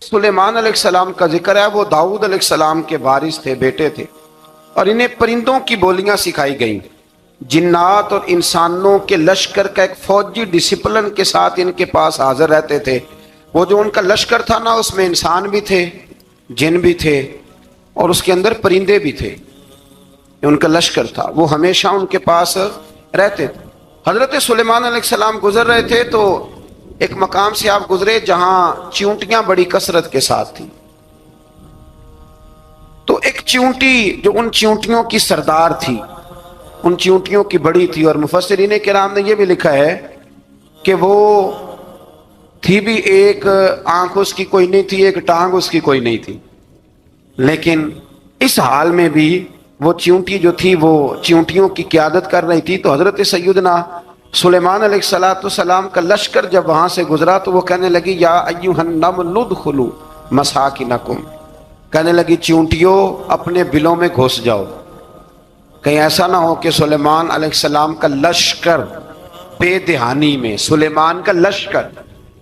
سلیمان علیہ السلام کا ذکر ہے، وہ داؤد علیہ السلام کے وارث تھے، بیٹے تھے، اور انہیں پرندوں کی بولیاں سکھائی گئیں۔ جنات اور انسانوں کے لشکر کا ایک فوجی ڈسپلن کے ساتھ ان کے پاس حاضر رہتے تھے۔ وہ جو ان کا لشکر تھا نا، اس میں انسان بھی تھے، جن بھی تھے، اور اس کے اندر پرندے بھی تھے۔ ان کا لشکر تھا، وہ ہمیشہ ان کے پاس رہتے تھے۔ حضرت سلیمان علیہ السلام گزر رہے تھے تو ایک مقام سے آپ گزرے جہاں چیونٹیاں بڑی کثرت کے ساتھ تھیں۔ تو ایک چیونٹی جو ان چیونٹیوں کی سردار تھی، ان چیونٹیوں کی بڑی تھی، اور مفسرین کرام نے یہ بھی لکھا ہے کہ وہ تھی بھی، ایک آنکھ اس کی کوئی نہیں تھی، ایک ٹانگ اس کی کوئی نہیں تھی، لیکن اس حال میں بھی وہ چیونٹی جو تھی وہ چیونٹیوں کی قیادت کر رہی تھی۔ تو حضرت سیدنا سلیمان علیہ السلام کا لشکر جب وہاں سے گزرا تو وہ کہنے لگی یا ایھا النمل ادخلوا مساکنکم، کہنے لگی چیونٹیوں اپنے بلوں میں گھس جاؤ، کہیں ایسا نہ ہو کہ سلیمان علیہ السلام کا لشکر بے دہانی میں، سلیمان کا لشکر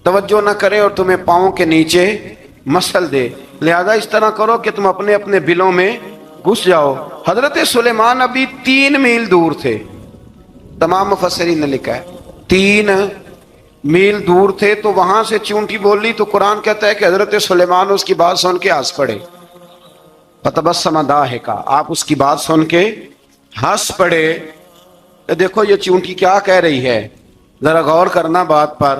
توجہ نہ کرے اور تمہیں پاؤں کے نیچے مسل دے، لہذا اس طرح کرو کہ تم اپنے اپنے بلوں میں گھس جاؤ۔ حضرت سلیمان ابھی 3 میل دور تھے، تمام مفسرین نے لکھا ہے 3 میل دور تھے، تو وہاں سے چونٹی بولی تو قرآن کہتا ہے کہ حضرت سلیمان اس کی بات سن کے ہنس پڑے، فتبسم ضاحکا، آپ اس کی بات سن کے ہنس پڑے کہ دیکھو یہ چونٹی کیا کہہ رہی ہے، ذرا غور کرنا بات پر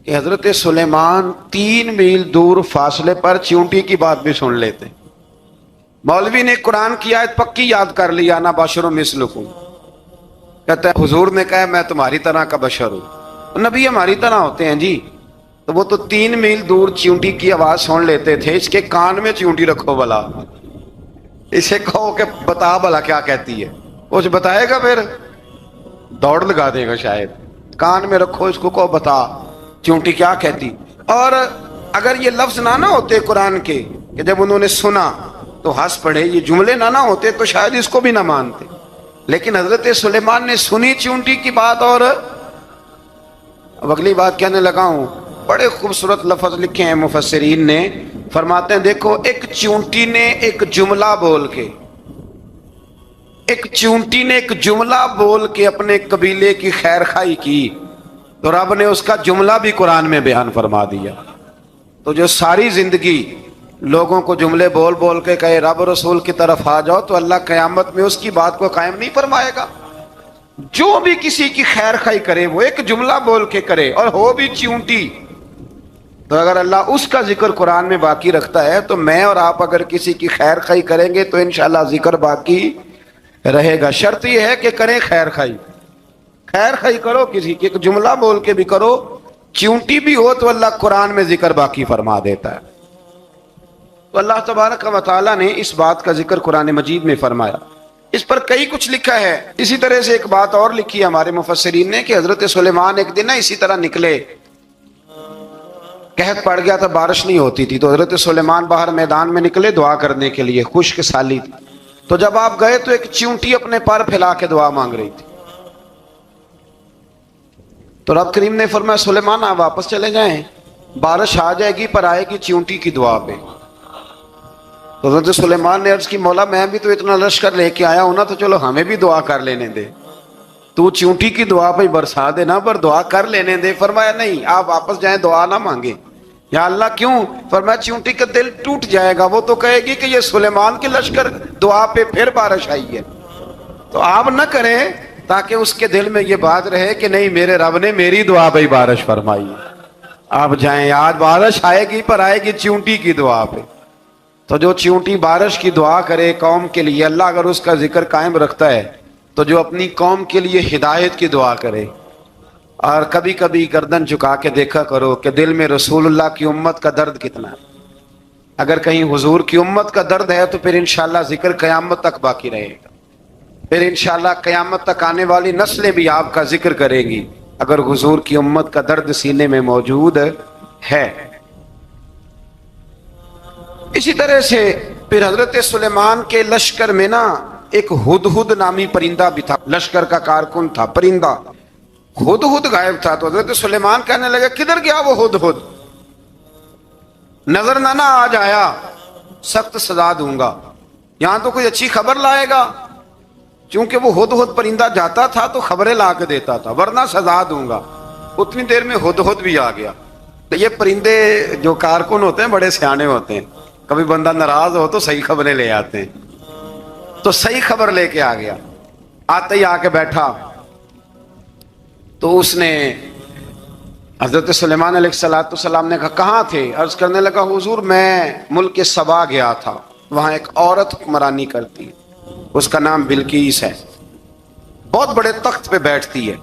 کہ حضرت سلیمان 3 میل دور فاصلے پر چونٹی کی بات بھی سن لیتے۔ مولوی نے قرآن کی آیت پکی یاد کر لی، انا بشر مثلکم، کہتا ہے حضور نے کہا میں تمہاری طرح کا بشر ہوں، نبی ہماری طرح ہوتے ہیں جی، تو وہ تو 3 میل دور چیونٹی کی آواز سن لیتے تھے، اس کے کان میں چیونٹی رکھو بلا، اسے کہو کہ بتا بلا کیا کہتی ہے، کچھ بتائے گا پھر دوڑ لگا دے گا شاید، کان میں رکھو اس کو، کہو بتا چیونٹی کیا کہتی۔ اور اگر یہ لفظ نہ ہوتے قرآن کے کہ جب انہوں نے سنا تو ہنس پڑے، یہ جملے نہ ہوتے تو شاید اس کو بھی نہ مانتے، لیکن حضرت سلیمان نے سنی چیونٹی کی بات، اور اب اگلی بات کہنے لگا ہوں، بڑے خوبصورت لفظ لکھے ہیں مفسرین نے، فرماتے ہیں دیکھو ایک چیونٹی نے ایک جملہ بول کے، ایک چیونٹی نے ایک جملہ بول کے اپنے قبیلے کی خیر خواہی کی، تو رب نے اس کا جملہ بھی قرآن میں بیان فرما دیا۔ تو جو ساری زندگی لوگوں کو جملے بول بول کے کہے رب رسول کی طرف آ جاؤ، تو اللہ قیامت میں اس کی بات کو قائم نہیں فرمائے گا۔ جو بھی کسی کی خیر خواہی کرے وہ ایک جملہ بول کے کرے، اور ہو بھی چیونٹی، تو اگر اللہ اس کا ذکر قرآن میں باقی رکھتا ہے تو میں اور آپ اگر کسی کی خیر خواہی کریں گے تو انشاءاللہ ذکر باقی رہے گا۔ شرط یہ ہے کہ کریں خیر خواہی، خیر خواہی کرو کسی کی، ایک جملہ بول کے بھی کرو، چیونٹی بھی ہو تو اللہ قرآن میں ذکر باقی فرما دیتا ہے۔ تو اللہ تبارک و تعالیٰ نے اس بات کا ذکر قرآن مجید میں فرمایا، اس پر کئی کچھ لکھا ہے۔ اسی طرح سے ایک بات اور لکھی ہے ہمارے مفسرین نے کہ حضرت سلیمان ایک دن اسی طرح نکلے، قحط پڑ گیا تھا، بارش نہیں ہوتی تھی، تو حضرت سلیمان باہر میدان میں نکلے دعا کرنے کے لیے، خشک سالی تھی، تو جب آپ گئے تو ایک چیونٹی اپنے پر پھیلا کے دعا مانگ رہی تھی، تو رب کریم نے فرمایا سلیمان آپ واپس چلے جائیں، بارش آ جائے گی پر آئے گی چیونٹی کی دعا پہ۔ تو حضرت سلیمان نے عرض کی مولا میں بھی تو اتنا لشکر لے کے آیا ہوں نا، تو چلو ہمیں بھی دعا کر لینے دے، تو چیونٹی کی دعا پہ برسا دینا پر دعا کر لینے دے۔ فرمایا نہیں آپ واپس جائیں، دعا نہ مانگے۔ یا اللہ کیوں؟ فرمایا چیونٹی کا دل ٹوٹ جائے گا، وہ تو کہے گی کہ یہ سلیمان کے لشکر دعا پہ پھر بارش آئی ہے، تو آپ نہ کریں تاکہ اس کے دل میں یہ بات رہے کہ نہیں میرے رب نے میری دعا پہ بارش فرمائی۔ آپ جائیں، آج بارش آئے گی پر آئے گی چیونٹی کی دعا پہ۔ تو جو چیونٹی بارش کی دعا کرے قوم کے لیے، اللہ اگر اس کا ذکر قائم رکھتا ہے، تو جو اپنی قوم کے لیے ہدایت کی دعا کرے، اور کبھی کبھی گردن جھکا کے دیکھا کرو کہ دل میں رسول اللہ کی امت کا درد کتنا ہے۔ اگر کہیں حضور کی امت کا درد ہے تو پھر انشاءاللہ ذکر قیامت تک باقی رہے گا، پھر انشاءاللہ قیامت تک آنے والی نسلیں بھی آپ کا ذکر کرے گی اگر حضور کی امت کا درد سینے میں موجود ہے۔ اسی طرح سے پھر حضرت سلیمان کے لشکر میں نا ایک ہدہد نامی پرندہ بھی تھا، لشکر کا کارکن تھا پرندہ، ہدہد غائب تھا۔ تو حضرت سلیمان کہنے لگے کدھر گیا وہ ہدہد؟ نظر نہ آ جایا سخت سزا دوں گا. یہاں تو کوئی اچھی خبر لائے گا، چونکہ وہ ہدہد پرندہ جاتا تھا تو خبریں لا کے دیتا تھا، ورنہ سزا دوں گا. اتنی دیر میں ہدہد بھی آ گیا. تو یہ پرندے جو کارکن ہوتے ہیں بڑے سیانے ہوتے ہیں، کبھی بندہ ناراض ہو تو صحیح خبریں لے آتے ہیں. تو صحیح خبر لے کے آ گیا. آتے ہی آ کے بیٹھا تو اس نے حضرت سلیمان علیہ السلام نے کہا کہاں تھے؟ عرض کرنے لگا حضور میں ملک سبا گیا تھا، وہاں ایک عورت حکمرانی کرتی ہے، اس کا نام بلقیس ہے، بہت بڑے تخت پہ بیٹھتی ہے،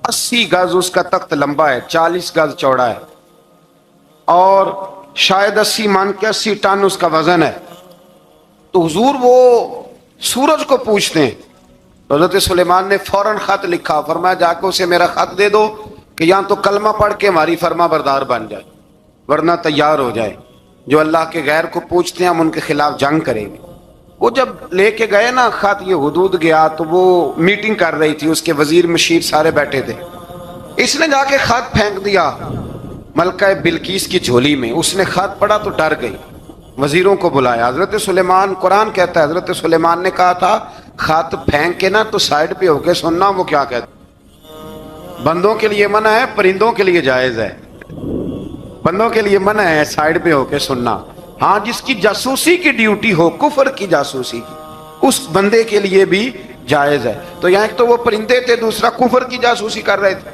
80 گز اس کا تخت لمبا ہے، 40 گز چوڑا ہے، اور شاید 80 مان کے 80 ٹن اس کا وزن ہے. تو حضور وہ سورج کو پوچھتے ہیں. تو حضرت سلیمان نے فوراً خط لکھا، فرمایا جا کے اسے میرا خط دے دو کہ یہاں تو کلمہ پڑھ کے ہماری فرما بردار بن جائے، ورنہ تیار ہو جائے. جو اللہ کے غیر کو پوچھتے ہیں ہم ان کے خلاف جنگ کریں گے. وہ جب لے کے گئے نا خط، یہ حدود گیا تو وہ میٹنگ کر رہی تھی، اس کے وزیر مشیر سارے بیٹھے تھے. اس نے جا کے خط پھینک دیا ملکہ بلقیس کی جھولی میں. اس نے خط پڑھا تو ڈر گئی، وزیروں کو بلایا. حضرت سلیمان، قرآن کہتا ہے حضرت سلیمان نے کہا تھا خط پھینک کے نا تو سائڈ پہ ہو کے سننا وہ کیا کہتا. بندوں کے لیے منع ہے، پرندوں کے لیے جائز ہے. بندوں کے لیے منع ہے سائڈ پہ ہو کے سننا. ہاں جس کی جاسوسی کی ڈیوٹی ہو، کفر کی جاسوسی کی، اس بندے کے لیے بھی جائز ہے. تو یہاں ایک تو وہ پرندے تھے، دوسرا کفر کی جاسوسی کر رہے تھے.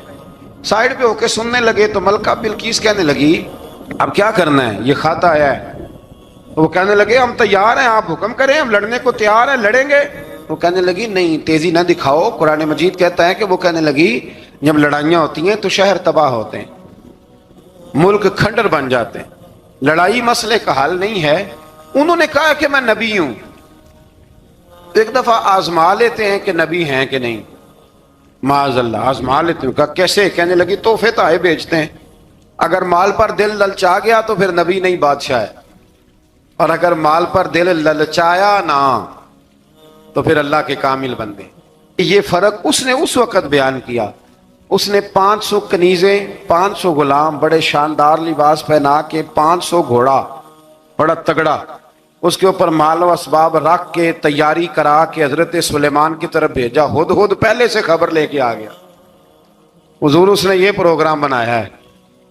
سائڈ پہ ہو کے سننے لگے. تو ملکہ بلقیس کہنے لگی اب کیا کرنا ہے، یہ خط آیا ہے. وہ کہنے لگے ہم تیار ہیں، آپ حکم کریں، ہم لڑنے کو تیار ہیں، لڑیں گے. وہ کہنے لگی نہیں تیزی نہ دکھاؤ. قرآن مجید کہتا ہے کہ وہ کہنے لگی جب لڑائیاں ہوتی ہیں تو شہر تباہ ہوتے ہیں، ملک کھنڈر بن جاتے ہیں، لڑائی مسئلے کا حل نہیں ہے. انہوں نے کہا کہ میں نبی ہوں. ایک دفعہ آزما لیتے ہیں کہ نبی ہیں کہ نہیں، معاذ اللہ آزما لیتے ہیں. کہا کیسے؟ کہنے لگی تحفے تائے بیچتے ہیں، اگر مال پر دل للچا گیا تو پھر نبی نہیں بادشاہ ہے، اور اگر مال پر دل للچایا نہ تو پھر اللہ کے کامل بندے. یہ فرق اس نے اس وقت بیان کیا. اس نے 500 کنیزیں، 500 غلام، بڑے شاندار لباس پہنا کے، 500 گھوڑا بڑا تگڑا، اس کے اوپر مال و اسباب رکھ کے تیاری کرا کے حضرت سلیمان کی طرف بھیجا. ہدہد پہلے سے خبر لے کے آ گیا. حضور اس نے یہ پروگرام بنایا ہے.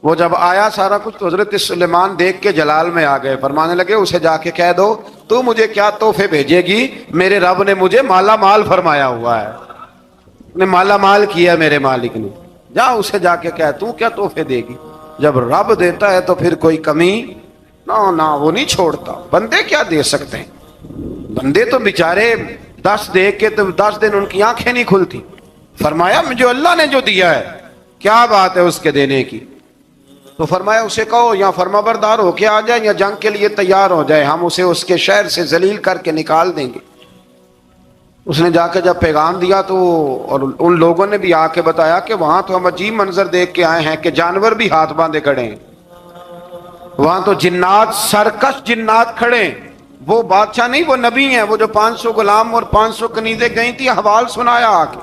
وہ جب آیا سارا کچھ تو حضرت سلیمان دیکھ کے جلال میں آ گئے. فرمانے لگے اسے جا کے کہہ دو تو مجھے کیا تحفے بھیجے گی، میرے رب نے مجھے مالا مال فرمایا ہوا ہے، نے مالا مال کیا میرے مالک نے. جا اسے جا کے کہہ تو کیا تحفے دے گی. جب رب دیتا ہے تو پھر کوئی کمی نہ وہ نہیں چھوڑتا. بندے کیا دے سکتے ہیں، بندے تو بیچارے 10 دے کے تو 10 دن ان کی آنکھیں نہیں کھلتی. فرمایا جو اللہ نے جو دیا ہے کیا بات ہے اس کے دینے کی. تو فرمایا اسے کہو یا فرما بردار ہو کے آ جائے یا جنگ کے لیے تیار ہو جائے، ہم اسے اس کے شہر سے ذلیل کر کے نکال دیں گے. اس نے جا کے جب پیغام دیا تو اور ان لوگوں نے بھی آ کے بتایا کہ وہاں تو ہم عجیب منظر دیکھ کے آئے ہیں کہ جانور بھی ہاتھ باندھے کھڑے ہیں، وہاں تو جنات، سرکش جنات کھڑے ہیں. وہ بادشاہ نہیں، وہ نبی ہیں. وہ جو 500 غلام اور 500 کنیزیں گئی تھی حوال سنایا آ کے.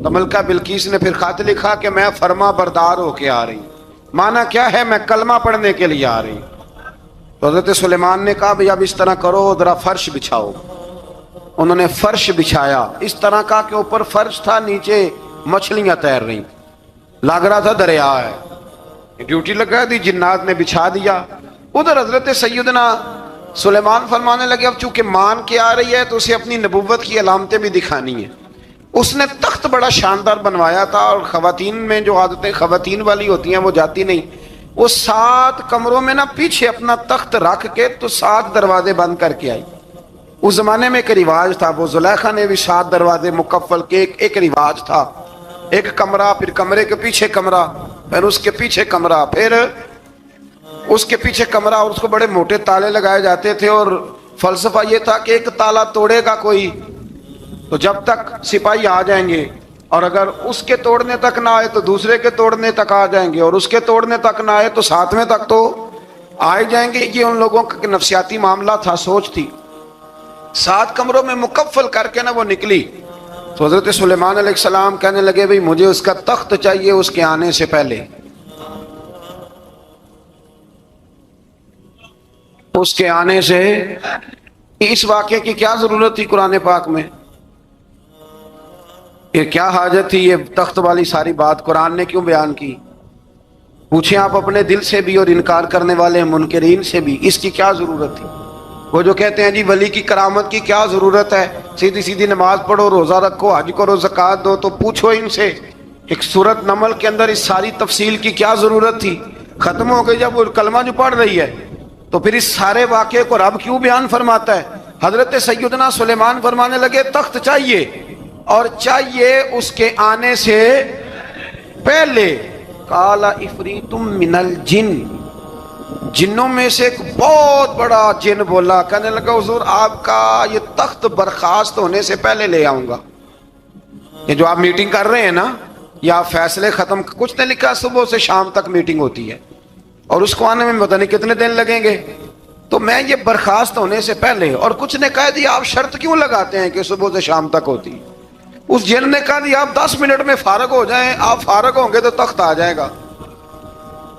تو ملکہ بلقیس نے پھر خط لکھا کہ میں فرما بردار ہو کے آ رہی ہوں. مانا کیا ہے، میں کلمہ پڑھنے کے لیے آ رہی ہوں. تو حضرت سلیمان نے کہا بھئی اب اس طرح کرو، ذرا فرش بچھاؤ. انہوں نے فرش بچھایا اس طرح کا کہ اوپر فرش تھا، نیچے مچھلیاں تیر رہی، لگ رہا تھا دریا ہے. ڈیوٹی لگا دی، جنات نے بچھا دیا. ادھر حضرت سیدنا سلیمان فرمانے لگے اب چونکہ مان کے آ رہی ہے تو اسے اپنی نبوت کی علامتیں بھی دکھانی ہیں. اس نے تخت بڑا شاندار بنوایا تھا، اور خواتین میں جو عادتیں خواتین والی ہوتی ہیں وہ جاتی نہیں. وہ 7 کمروں میں نا پیچھے اپنا تخت رکھ کے تو 7 دروازے بند کر کے آئی. اس زمانے میں ایک رواج تھا، وہ زلیخا نے بھی 7 دروازے مکفل کے ایک رواج تھا. ایک کمرہ، پھر کمرے کے پیچھے کمرہ، پھر اس کے پیچھے کمرہ، پھر اس کے پیچھے کمرہ، اور اس کو بڑے موٹے تالے لگائے جاتے تھے. اور فلسفہ یہ تھا کہ ایک تالا توڑے گا کوئی تو جب تک سپاہی آ جائیں گے، اور اگر اس کے توڑنے تک نہ آئے تو دوسرے کے توڑنے تک آ جائیں گے، اور اس کے توڑنے تک نہ آئے تو 7ویں تک تو آئے جائیں گے. یہ ان لوگوں کا نفسیاتی معاملہ تھا، سوچ تھی. 7 کمروں میں مکفل کر کے نا وہ نکلی. تو حضرت سلیمان علیہ السلام کہنے لگے بھئی مجھے اس کا تخت چاہیے اس کے آنے سے پہلے. اس کے آنے سے اس واقعے کی کیا ضرورت تھی قرآن پاک میں؟ یہ کیا حاجت تھی یہ تخت والی ساری بات قرآن نے کیوں بیان کی؟ پوچھیں آپ اپنے دل سے بھی اور انکار کرنے والے منکرین سے بھی، اس کی کیا ضرورت تھی؟ وہ جو کہتے ہیں جی ولی کی کرامت کی کیا ضرورت ہے، سیدھی سیدھی نماز پڑھو، روزہ رکھو، حج کرو، زکوٰۃ دو، تو پوچھو ان سے ایک سورت نمل کے اندر اس ساری تفصیل کی کیا ضرورت تھی؟ ختم ہو گئی جب وہ کلمہ جو پڑھ رہی ہے، تو پھر اس سارے واقعے کو رب کیوں بیان فرماتا ہے؟ حضرت سیدنا سلیمان فرمانے لگے تخت چاہیے، اور چاہیے اس کے آنے سے پہلے۔ قال عفریت من الجن، جنوں میں سے ایک بہت بڑا جن بولا، کہنے لگا حضور آپ کا یہ تخت برخاست ہونے سے پہلے لے آؤں گا۔ یہ جو آپ میٹنگ کر رہے ہیں نا، یا فیصلے ختم، کچھ نے لکھا صبح سے شام تک میٹنگ ہوتی ہے اور اس کو آنے میں پتہ نہیں کتنے دن لگیں گے، تو میں یہ برخاست ہونے سے پہلے، اور کچھ نے کہہ دیا آپ شرط کیوں لگاتے ہیں کہ صبح سے شام تک ہوتی؟ اس جن نے کہا دیا آپ 10 منٹ میں فارغ ہو جائیں، آپ فارغ ہوں گے تو تخت آ جائے گا۔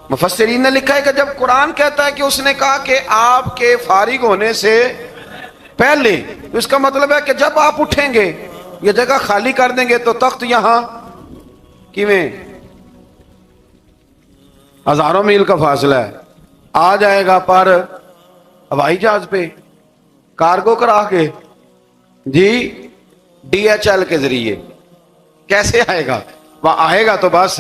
مفسرین نے لکھا ہے کہ جب قرآن کہتا ہے کہ اس نے کہا کہ آپ کے فارغ ہونے سے پہلے، تو اس کا مطلب ہے کہ جب آپ اٹھیں گے، یہ جگہ خالی کر دیں گے تو تخت یہاں کیویں ہزاروں میل کا فاصلہ ہے، آ جائے گا، پر ہوائی جہاز پہ کارگو کرا کے، جی DHL کے ذریعے کیسے آئے گا؟ وہ آئے گا تو بس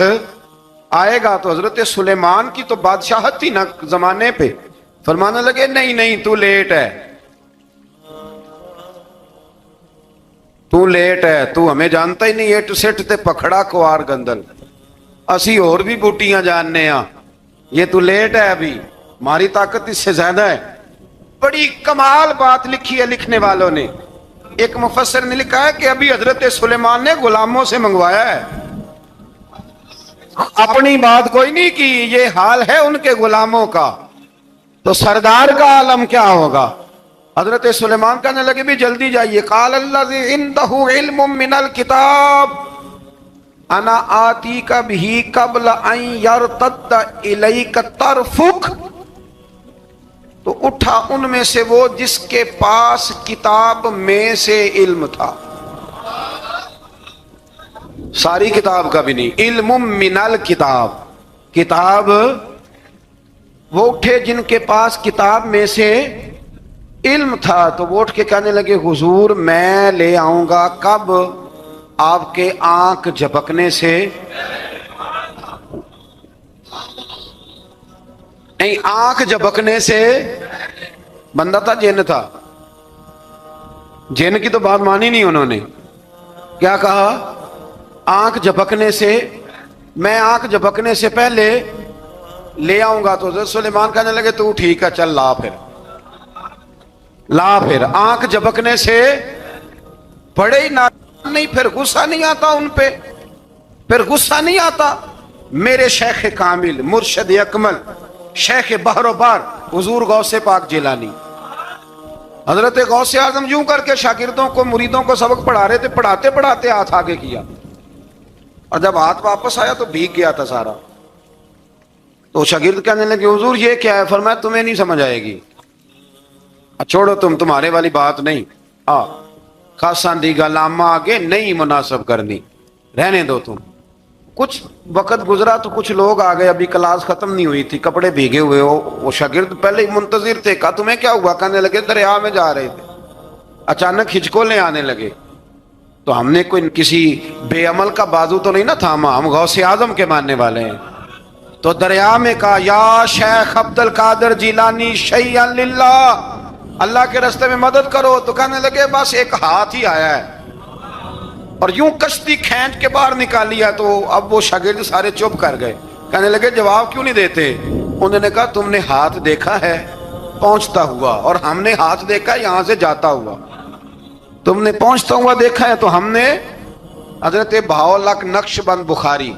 آئے گا۔ تو حضرت سلیمان کی تو بادشاہت تھی نا زمانے پہ، فرمانے لگے نہیں نہیں تو لیٹ ہے، تو لیٹ ہے، تو ہمیں جانتا ہی نہیں، ایٹ سٹ تے پکھڑا کوار گندل، اسی اور بھی بوٹیاں جاننے ہاں، یہ تو لیٹ ہے، ابھی ہماری طاقت اس سے زیادہ ہے۔ بڑی کمال بات لکھی ہے لکھنے والوں نے۔ ایک مفسر نے لکھا ہے کہ ابھی حضرت سلیمان نے غلاموں سے منگوایا ہے، اپنی بات کوئی نہیں کی، یہ حال ہے ان کے غلاموں کا، تو سردار کا عالم کیا ہوگا؟ حضرت سلیمان کہنے لگے بھی جلدی جائیے۔ قال الذی عنده علم من الکتاب انا آتیک بہ قبل ان یرتد الیک طرفک، تو اٹھا ان میں سے وہ جس کے پاس کتاب میں سے علم تھا، ساری کتاب کا بھی نہیں، علم من الکتاب، کتاب، وہ اٹھے جن کے پاس کتاب میں سے علم تھا، تو وہ اٹھ کے کہنے لگے حضور میں لے آؤں گا، کب؟ آپ کے آنکھ جھپکنے سے نہیں، آنکھ جھپکنے سے، بندہ تھا جن تھا، جن کی تو بات مانی نہیں انہوں نے، کیا کہا؟ آنکھ جھپکنے سے، میں آنکھ جھپکنے سے پہلے لے آؤں گا۔ تو حضرت سلیمان کہنے لگے تو ٹھیک ہے چل لا، پھر لا، پھر آنکھ جھپکنے سے بڑے ہی نہیں، پھر غصہ نہیں آتا ان پہ، پھر غصہ نہیں آتا۔ میرے شیخ کامل، مرشد اکمل، شیخ بحر و بار، حضور غوث پاک جیلانی، حضرت غوث اعظم یوں کر کے شاگردوں کو، مریدوں کو سبق پڑھا رہے تھے، پڑھاتے پڑھاتے ہاتھ آگے کیا، اور جب ہاتھ واپس آیا تو بھیگ گیا تھا سارا۔ تو شاگرد کہنے لگے حضور یہ کیا ہے؟ فرمایا تمہیں نہیں سمجھ آئے گی، چھوڑو تمہارے والی بات نہیں، خاصاں دی گل آما آگے نہیں مناسب کرنی، رہنے دو تم۔ کچھ وقت گزرا تو کچھ لوگ آ گئے، ابھی کلاس ختم نہیں ہوئی تھی، کپڑے بھیگے ہوئے ہو، وہ شاگرد پہلے ہی منتظر تھے، کہا تمہیں کیا ہوا؟ کہنے لگے دریا میں جا رہے تھے، اچانک ہچکولیں آنے لگے، تو ہم نے کوئی کسی بے عمل کا بازو تو نہیں نہ تھاما، ہم غوث اعظم کے ماننے والے ہیں، تو دریا میں کہا یا شیخ عبد القادر جیلانی شیئا للہ، اللہ کے راستے میں مدد کرو۔ تو کہنے لگے بس ایک ہاتھ ہی آیا ہے، اور یوں کشتی کھینچ کے باہر نکالی ہے۔ تو اب وہ شاگرد سارے چپ کر گئے، کہنے لگے جواب کیوں نہیں دیتے؟ انہوں نے کہا تم نے ہاتھ دیکھا ہے پہنچتا ہوا، اور ہم نے ہاتھ دیکھا ہے یہاں سے جاتا ہوا، تم نے پہنچتا ہوا دیکھا ہے، تو ہم نے حضرت بہاؤالحق نقشبند بخاری،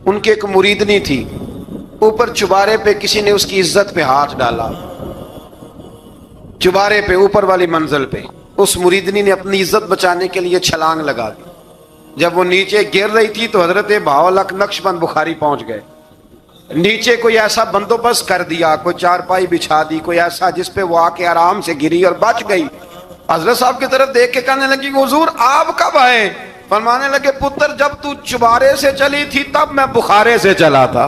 ان کی ایک مریدنی تھی، اوپر چبارے پہ کسی نے اس کی عزت پہ ہاتھ ڈالا، چبارے پہ اوپر والی منزل پہ، اس مریدنی نے اپنی عزت بچانے کے لیے چھلانگ لگا دی، جب وہ نیچے گر رہی تھی تو حضرت بہاؤالحق نقشبند بخاری پہنچ گئے، نیچے کوئی ایسا بندوبست کر دیا، کوئی چارپائی بچھا دی، کوئی ایسا جس پہ وہ آ کے آرام سے گری اور بچ گئی۔ حضرت صاحب کی طرف دیکھ کے کہنے لگی حضور آپ کب آئے؟ فرمانے لگے پتر جب تو چبارے سے چلی تھی تب میں بخارے سے چلا تھا،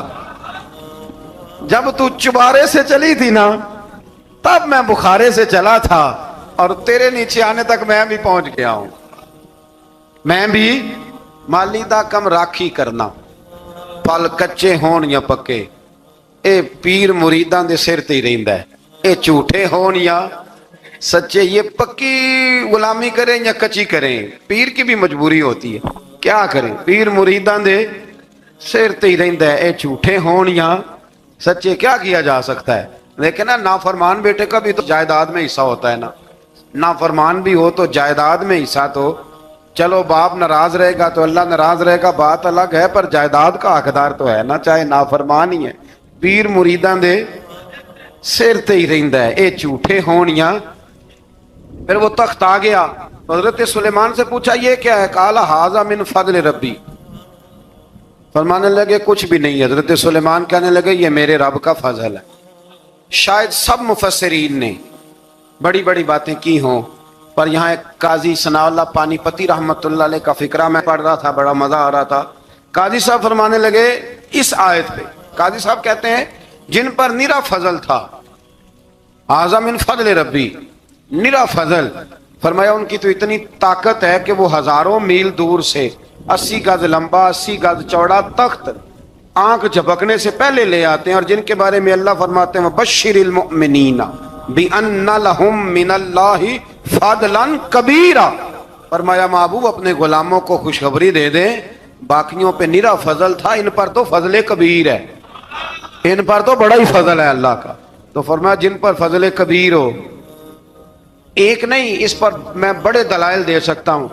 جب تو چبارے سے چلی تھی نا تب میں بخارے سے چلا تھا، اور تیرے نیچے آنے تک میں بھی پہنچ گیا ہوں۔ میں بھی مالی دا کم راکھی کرنا، پھل کچے ہون یا پکے، اے پیر مریداں دے سر تے ہی رہندا ہے، اے جھوٹے ہون یا سچے، یہ پکی غلامی کریں یا کچی کریں، پیر کی بھی مجبوری ہوتی ہے، کیا کریں، پیر مریداں دے سر تے ہی رہندا ہے، اے جھوٹے ہون یا سچے، کیا کیا جا سکتا ہے۔ لیکن نا نافرمان بیٹے کا بھی تو جائیداد میں حصہ ہوتا ہے نا، نافرمان بھی ہو تو جائیداد میں حصہ تو، چلو باپ ناراض رہے گا تو اللہ ناراض رہے گا بات الگ ہے، پر جائیداد کا حقدار تو ہے نا، چاہے نافرمان ہی ہے۔ پیر مریداں دے سر تے ہی رہندا ہے، اے جھوٹے ہون یا۔ پھر وہ تخت آ گیا، حضرت سلیمان سے پوچھا یہ کیا ہے؟ قال ھذا من فضل ربی، فرمانے لگے کچھ بھی نہیں۔ حضرت سلیمان کہنے لگے یہ میرے رب کا فضل ہے۔ شاید سب مفسرین نے بڑی بڑی باتیں کی ہوں، پر یہاں ایک قاضی ثناء اللہ پانی پتی رحمت اللہ علیہ کا فقرہ میں پڑھ رہا تھا، بڑا مزہ آ رہا تھا۔ قاضی صاحب فرمانے لگے اس آیت پہ، قاضی صاحب کہتے ہیں جن پر نرا فضل تھا، ھذا من فضل ربی، نرا فضل، فرمایا ان کی تو اتنی طاقت ہے کہ وہ ہزاروں میل دور سے 80 گز لمبا 80 گز چوڑا تخت آنکھ جھپکنے سے پہلے لے آتے ہیں، اور جن کے بارے میں اللہ فرماتے ہیں وَبَشِّرِ الْمُؤْمِنِينَ بِأَنَّ لَهُم مِّنَ اللَّهِ فَضْلًا كَبِيرًا، فرمایا محبوب اپنے غلاموں کو خوشخبری دے دیں، باقیوں پہ نرا فضل تھا، ان پر تو فضل کبیر ہے، ان پر تو بڑا ہی فضل ہے اللہ کا۔ تو فرمایا جن پر فضل کبیر ہو، ایک نہیں، اس پر میں بڑے دلائل دے سکتا ہوں،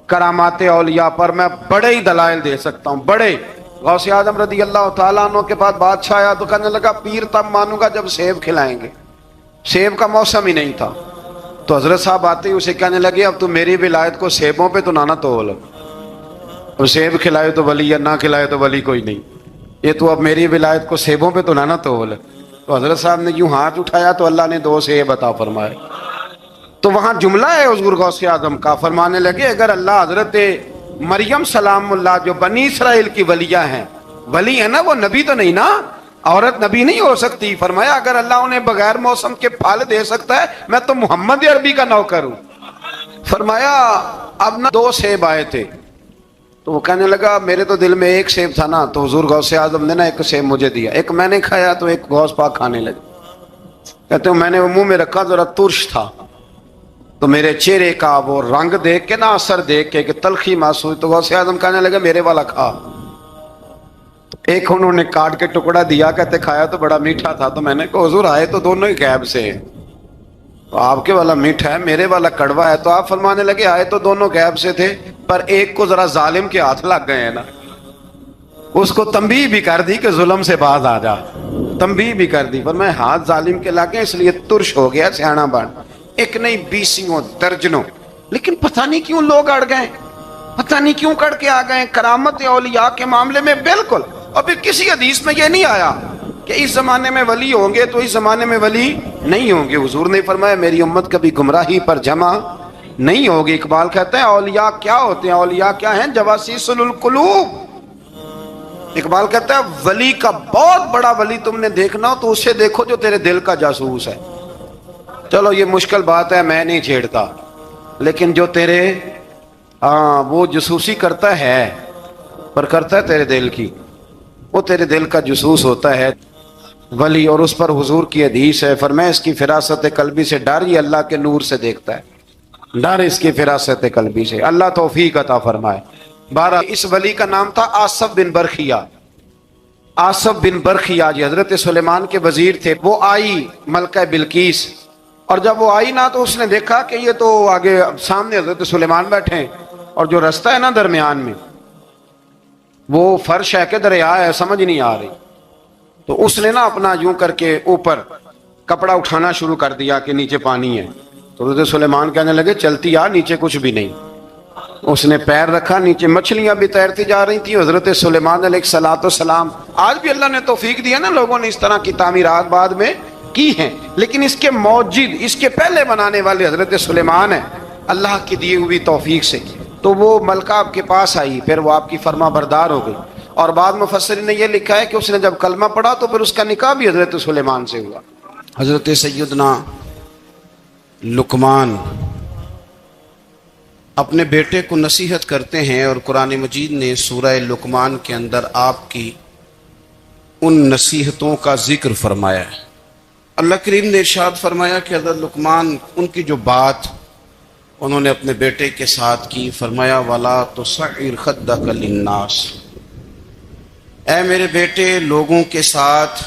کرامات اولیاء پر میں بڑے ہی دلائل دے سکتا ہوں، بڑے۔ غوث اعظم رضی اللہ تعالیٰ عنہ کے پاس بادشاہ آیا تو کہنے لگا پیر تب مانوں گا جب سیب کھلائیں گے، سیب کا موسم ہی نہیں تھا۔ تو حضرت صاحب آتے ہی اسے کہنے لگے اب تو میری ولایت کو سیبوں پہ تو نہ تول، اب سیب کھلائے تو ولی یا نہ کھلائے تو ولی کوئی نہیں، یہ تو اب میری ولایت کو سیبوں پہ تو نہ تول۔ تو حضرت صاحب نے یوں ہاتھ اٹھایا تو اللہ نے 2 سیب عطا فرمائے۔ تو وہاں جملہ ہے حضور غوث اعظم کا، فرمانے لگے اگر اللہ حضرت مریم سلام اللہ جو بنی اسرائیل کی ولیہ ہیں، ولی ہے نا، وہ نبی تو نہیں نا، عورت نبی نہیں ہو سکتی، فرمایا اگر اللہ انہیں بغیر موسم کے پھل دے سکتا ہے میں تو محمد عربی کا نوکر ہوں۔ فرمایا اب نہ 2 سیب آئے تھے، تو وہ کہنے لگا میرے تو دل میں ایک سیب تھا نا، تو حضور غوث اعظم نے نا ایک سیب مجھے دیا، ایک میں نے کھایا تو ایک غوث پاک کھانے لگے، کہتے ہیں میں نے وہ منہ میں رکھا ذرا ترش تھا، تو میرے چہرے کا وہ رنگ دیکھ کے نا، اثر دیکھ کے کہ تلخی محسوس، تو غوث اعظم کہنے لگے میرے والا کھا۔ ایک انہوں نے کاٹ کے ٹکڑا دیا، کہتے کھایا تو بڑا میٹھا تھا، تو میں نے کہا حضور آئے تو دونوں ہی غیب سے ہیں، تو آپ کے والا میٹھا ہے میرے والا کڑوا ہے، تو آپ فرمانے لگے آئے تو دونوں غیب سے تھے، پر ایک کو ذرا ظالم کے ہاتھ لگ گئے ہیں نا، اس کو تنبیہ بھی کر دی کہ ظلم سے باز آ جا، تنبیہ بھی کر دی، فرمایا ہاتھ ظالم کے لگے اس لیے ترش ہو گیا، سیانا بن، ایک نہیں 20 درجنوں، لیکن پتہ نہیں کیوں لوگ اڑ گئے، پتہ نہیں کیوں کڑ کے آ گئے کرامت اولیاء کے معاملے میں بالکل۔ اور پھر کسی حدیث میں یہ نہیں آیا کہ اس زمانے میں ولی ہوں گے تو اس زمانے میں ولی نہیں ہوں گے، حضور نے فرمایا میری امت کبھی گمراہی پر جمع نہیں ہوگی۔ اقبال کہتے ہیں اولیاء کیا ہوتے ہیں؟ اولیاء کیا ہیں؟ جواسیس القلوب۔ اقبال کہتا ہے ولی کا بہت بڑا ولی تم نے دیکھنا ہو تو اسے دیکھو جو تیرے دل کا جاسوس ہے۔ چلو یہ مشکل بات ہے، میں نہیں چھیڑتا، لیکن جو تیرے وہ جاسوسی کرتا ہے، پر کرتا ہے تیرے دل کی، وہ تیرے دل کا جاسوس ہوتا ہے ولی۔ اور اس پر حضور کی حدیث ہے، فرمایا اس کی فراست قلبی سے ڈر، یہ اللہ کے نور سے دیکھتا ہے، ڈر اس کی فراست قلبی سے، اللہ توفیق عطا فرمائے۔ 12 اس ولی کا نام تھا آصف بن برخیہ۔ آصف بن برخیہ جی حضرت سلیمان کے وزیر تھے۔ وہ آئی ملکہ بلقیس، اور جب وہ آئی نا تو اس نے دیکھا کہ یہ تو آگے سامنے حضرت سلیمان بیٹھے ہیں، اور جو رستہ ہے نا درمیان میں وہ فرش ہے کہ دریا ہے سمجھ نہیں آ رہی، تو اس نے نا اپنا یوں کر کے اوپر کپڑا اٹھانا شروع کر دیا کہ نیچے پانی ہے، تو حضرت سلیمان کہنے لگے چلتی آ، نیچے کچھ بھی نہیں۔ اس نے پیر رکھا، نیچے مچھلیاں بھی تیرتی جا رہی تھیں. حضرت سلیمان علیہ السلام، آج بھی اللہ نے توفیق دیا نا، لوگوں نے اس طرح کی تعمیرات بعد میں کی ہیں، لیکن اس کے موجد، اس کے پہلے بنانے والے حضرت سلیمان ہیں اللہ کی دی ہوئی توفیق سے. تو وہ ملکہ آپ کے پاس آئی، پھر وہ آپ کی فرما بردار ہو گئی. اور بعد مفسرین نے یہ لکھا ہے کہ اس نے جب کلمہ پڑھا تو پھر اس کا نکاح بھی حضرت سلیمان سے ہوا. حضرت سیدنا لقمان اپنے بیٹے کو نصیحت کرتے ہیں، اور قرآن مجید نے سورہ لقمان کے اندر آپ کی ان نصیحتوں کا ذکر فرمایا ہے. اللہ کریم نے ارشاد فرمایا کہ حضرت لقمان، ان کی جو بات انہوں نے اپنے بیٹے کے ساتھ کی، فرمایا وَلَا تُصَعِّرْ خَدَّكَ لِلنَّاسِ، اے میرے بیٹے لوگوں کے ساتھ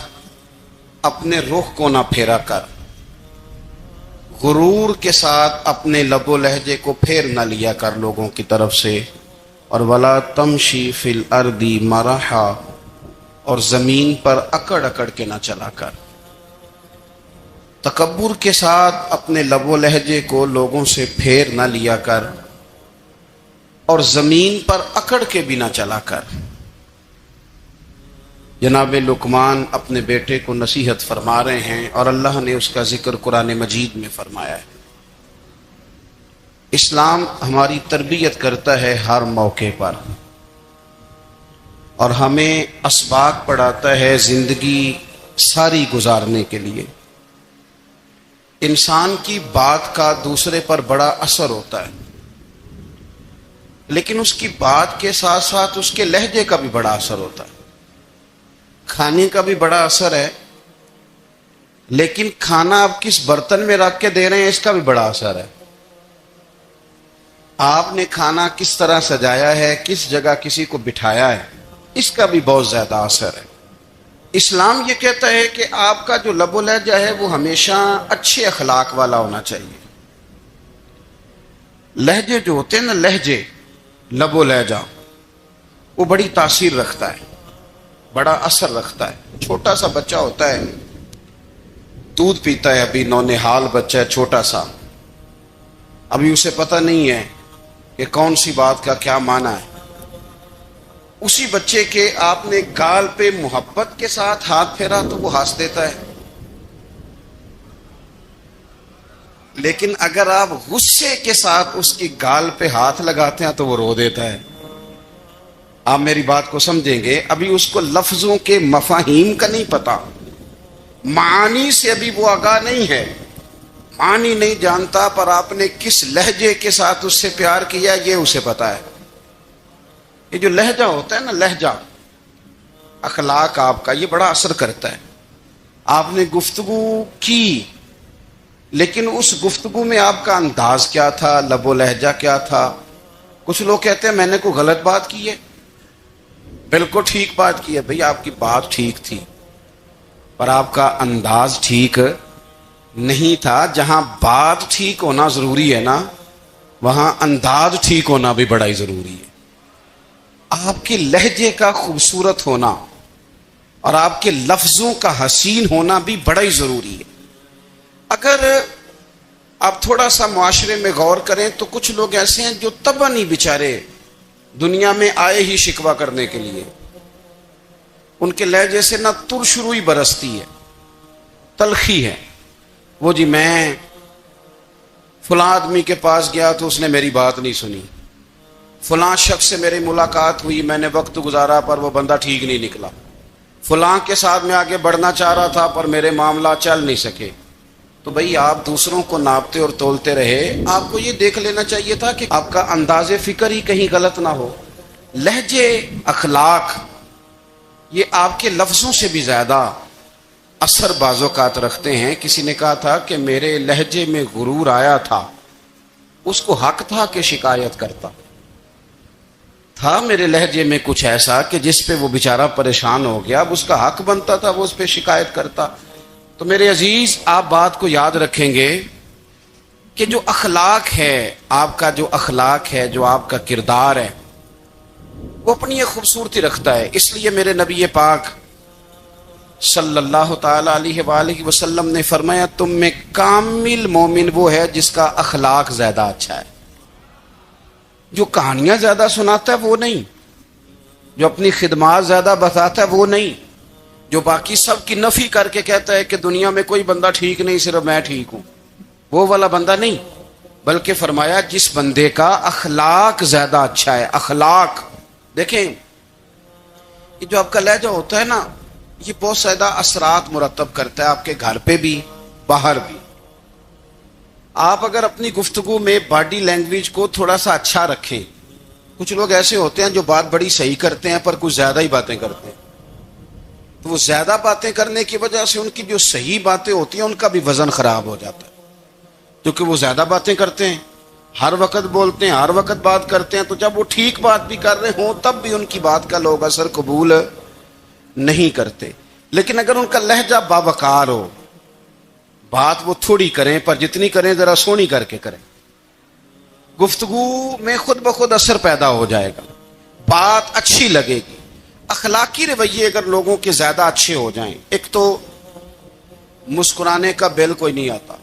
اپنے رخ کو نہ پھیرا کر، غرور کے ساتھ اپنے لب و لہجے کو پھیر نہ لیا کر لوگوں کی طرف سے. اور وَلَا تَمْشِي فِي الْأَرْضِ مَرَحًا، اور زمین پر اکڑ اکڑ کے نہ چلا کر. تکبر کے ساتھ اپنے لب و لہجے کو لوگوں سے پھیر نہ لیا کر، اور زمین پر اکڑ کے بھی نہ چلا کر. جناب لقمان اپنے بیٹے کو نصیحت فرما رہے ہیں، اور اللہ نے اس کا ذکر قرآن مجید میں فرمایا ہے. اسلام ہماری تربیت کرتا ہے ہر موقع پر، اور ہمیں اسباق پڑھاتا ہے زندگی ساری گزارنے کے لیے. انسان کی بات کا دوسرے پر بڑا اثر ہوتا ہے، لیکن اس کی بات کے ساتھ ساتھ اس کے لہجے کا بھی بڑا اثر ہوتا ہے. کھانے کا بھی بڑا اثر ہے، لیکن کھانا آپ کس برتن میں رکھ کے دے رہے ہیں اس کا بھی بڑا اثر ہے. آپ نے کھانا کس طرح سجایا ہے، کس جگہ کسی کو بٹھایا ہے، اس کا بھی بہت زیادہ اثر ہے. اسلام یہ کہتا ہے کہ آپ کا جو لب و لہجہ ہے وہ ہمیشہ اچھے اخلاق والا ہونا چاہیے. لہجے جو ہوتے ہیں نا، لہجے، لب و لہجہ، وہ بڑی تاثیر رکھتا ہے، بڑا اثر رکھتا ہے. چھوٹا سا بچہ ہوتا ہے، دودھ پیتا ہے، ابھی نونہال بچہ ہے چھوٹا سا، ابھی اسے پتہ نہیں ہے کہ کون سی بات کا کیا معنی ہے. اسی بچے کے آپ نے گال پہ محبت کے ساتھ ہاتھ پھیرا تو وہ ہنس دیتا ہے، لیکن اگر آپ غصے کے ساتھ اس کی گال پہ ہاتھ لگاتے ہیں تو وہ رو دیتا ہے. آپ میری بات کو سمجھیں گے، ابھی اس کو لفظوں کے مفاہیم کا نہیں پتا، معانی سے ابھی وہ آگاہ نہیں ہے، معنی نہیں جانتا، پر آپ نے کس لہجے کے ساتھ اس سے پیار کیا یہ اسے پتا ہے. یہ جو لہجہ ہوتا ہے نا، لہجہ، اخلاق آپ کا، یہ بڑا اثر کرتا ہے. آپ نے گفتگو کی، لیکن اس گفتگو میں آپ کا انداز کیا تھا، لب و لہجہ کیا تھا. کچھ لوگ کہتے ہیں میں نے کوئی غلط بات کی ہے، بالکل ٹھیک بات کی ہے. بھئی آپ کی بات ٹھیک تھی، پر آپ کا انداز ٹھیک نہیں تھا. جہاں بات ٹھیک ہونا ضروری ہے نا، وہاں انداز ٹھیک ہونا بھی بڑا ہی ضروری ہے. آپ کے لہجے کا خوبصورت ہونا اور آپ کے لفظوں کا حسین ہونا بھی بڑا ہی ضروری ہے. اگر آپ تھوڑا سا معاشرے میں غور کریں تو کچھ لوگ ایسے ہیں جو طبعاً ہی بیچارے دنیا میں آئے ہی شکوہ کرنے کے لیے. ان کے لہجے سے نہ ترش روئی برستی ہے، تلخی ہے. وہ جی میں فلاں آدمی کے پاس گیا تو اس نے میری بات نہیں سنی، فلاں شخص سے میری ملاقات ہوئی، میں نے وقت گزارا پر وہ بندہ ٹھیک نہیں نکلا، فلاں کے ساتھ میں آگے بڑھنا چاہ رہا تھا پر میرے معاملات چل نہیں سکے. تو بھئی آپ دوسروں کو ناپتے اور تولتے رہے، آپ کو یہ دیکھ لینا چاہیے تھا کہ آپ کا انداز فکر ہی کہیں غلط نہ ہو. لہجے، اخلاق، یہ آپ کے لفظوں سے بھی زیادہ اثر بعض اوقات رکھتے ہیں. کسی نے کہا تھا کہ میرے لہجے میں غرور آیا تھا، اس کو حق تھا کہ شکایت کرتا تھا. میرے لہجے میں کچھ ایسا کہ جس پہ وہ بیچارہ پریشان ہو گیا، اب اس کا حق بنتا تھا وہ اس پہ شکایت کرتا. تو میرے عزیز، آپ بات کو یاد رکھیں گے کہ جو اخلاق ہے، آپ کا جو اخلاق ہے، جو آپ کا کردار ہے، وہ اپنی ایک خوبصورتی رکھتا ہے. اس لیے میرے نبی پاک صلی اللہ تعالی علیہ وآلہ وسلم نے فرمایا تم میں کامل مومن وہ ہے جس کا اخلاق زیادہ اچھا ہے. جو کہانیاں زیادہ سناتا ہے وہ نہیں، جو اپنی خدمات زیادہ بتاتا ہے وہ نہیں، جو باقی سب کی نفی کر کے کہتا ہے کہ دنیا میں کوئی بندہ ٹھیک نہیں صرف میں ٹھیک ہوں، وہ والا بندہ نہیں، بلکہ فرمایا جس بندے کا اخلاق زیادہ اچھا ہے۔ اخلاق دیکھیں، یہ جو آپ کا لہجہ ہوتا ہے نا، یہ بہت زیادہ اثرات مرتب کرتا ہے آپ کے گھر پہ بھی باہر بھی۔ آپ اگر اپنی گفتگو میں باڈی لینگویج کو تھوڑا سا اچھا رکھیں، کچھ لوگ ایسے ہوتے ہیں جو بات بڑی صحیح کرتے ہیں پر کچھ زیادہ ہی باتیں کرتے ہیں، تو وہ زیادہ باتیں کرنے کی وجہ سے ان کی جو صحیح باتیں ہوتی ہیں ان کا بھی وزن خراب ہو جاتا ہے، کیونکہ وہ زیادہ باتیں کرتے ہیں، ہر وقت بولتے ہیں، ہر وقت بات کرتے ہیں، تو جب وہ ٹھیک بات بھی کر رہے ہوں تب بھی ان کی بات کا لوگ اثر قبول نہیں کرتے۔ لیکن اگر ان کا لہجہ باوقار ہو، بات وہ تھوڑی کریں پر جتنی کریں ذرا سونی کر کے کریں، گفتگو میں خود بخود اثر پیدا ہو جائے گا، بات اچھی لگے گی۔ اخلاقی رویے اگر لوگوں کے زیادہ اچھے ہو جائیں، ایک تو مسکرانے کا بل کوئی نہیں آتا،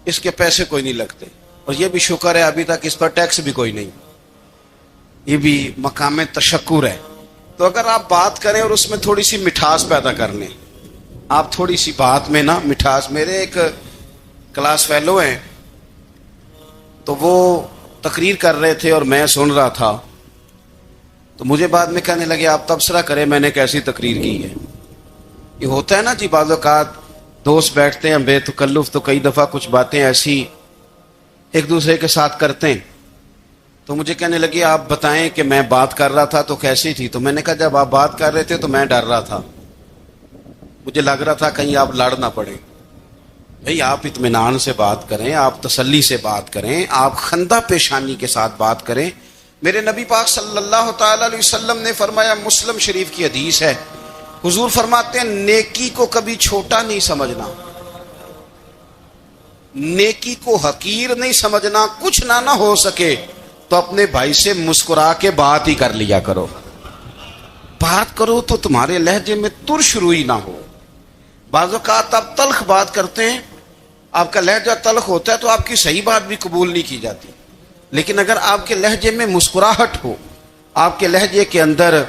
اس کے پیسے کوئی نہیں لگتے، اور یہ بھی شکر ہے ابھی تک اس پر ٹیکس بھی کوئی نہیں، یہ بھی مقام تشکر ہے۔ تو اگر آپ بات کریں اور اس میں تھوڑی سی مٹھاس پیدا کر لیں، آپ تھوڑی سی بات میں نا مٹھاس، میرے ایک کلاس فیلو ہیں تو وہ تقریر کر رہے تھے اور میں سن رہا تھا، تو مجھے بعد میں کہنے لگے آپ تبصرہ کریں میں نے کیسی تقریر کی ہے۔ یہ ہوتا ہے نا جی، بعض اوقات دوست بیٹھتے ہیں بے تکلف تو کئی دفعہ کچھ باتیں ایسی ایک دوسرے کے ساتھ کرتے ہیں، تو مجھے کہنے لگے آپ بتائیں کہ میں بات کر رہا تھا تو کیسی تھی؟ تو میں نے کہا جب آپ بات کر رہے تھے تو میں ڈر رہا تھا، مجھے لگ رہا تھا کہیں آپ لڑ نہ پڑیں۔ بھئی آپ اطمینان سے بات کریں، آپ تسلی سے بات کریں، آپ خندہ پیشانی کے ساتھ بات کریں۔ میرے نبی پاک صلی اللہ تعالی علیہ وسلم نے فرمایا، مسلم شریف کی حدیث ہے، حضور فرماتے ہیں نیکی کو کبھی چھوٹا نہیں سمجھنا، نیکی کو حقیر نہیں سمجھنا، کچھ نہ ہو سکے تو اپنے بھائی سے مسکرا کے بات ہی کر لیا کرو، بات کرو تو تمہارے لہجے میں ترش روئی نہ ہو۔ بعض اوقات آپ تلخ بات کرتے ہیں، آپ کا لہجہ تلخ ہوتا ہے تو آپ کی صحیح بات بھی قبول نہیں کی جاتی، لیکن اگر آپ کے لہجے میں مسکراہٹ ہو، آپ کے لہجے کے اندر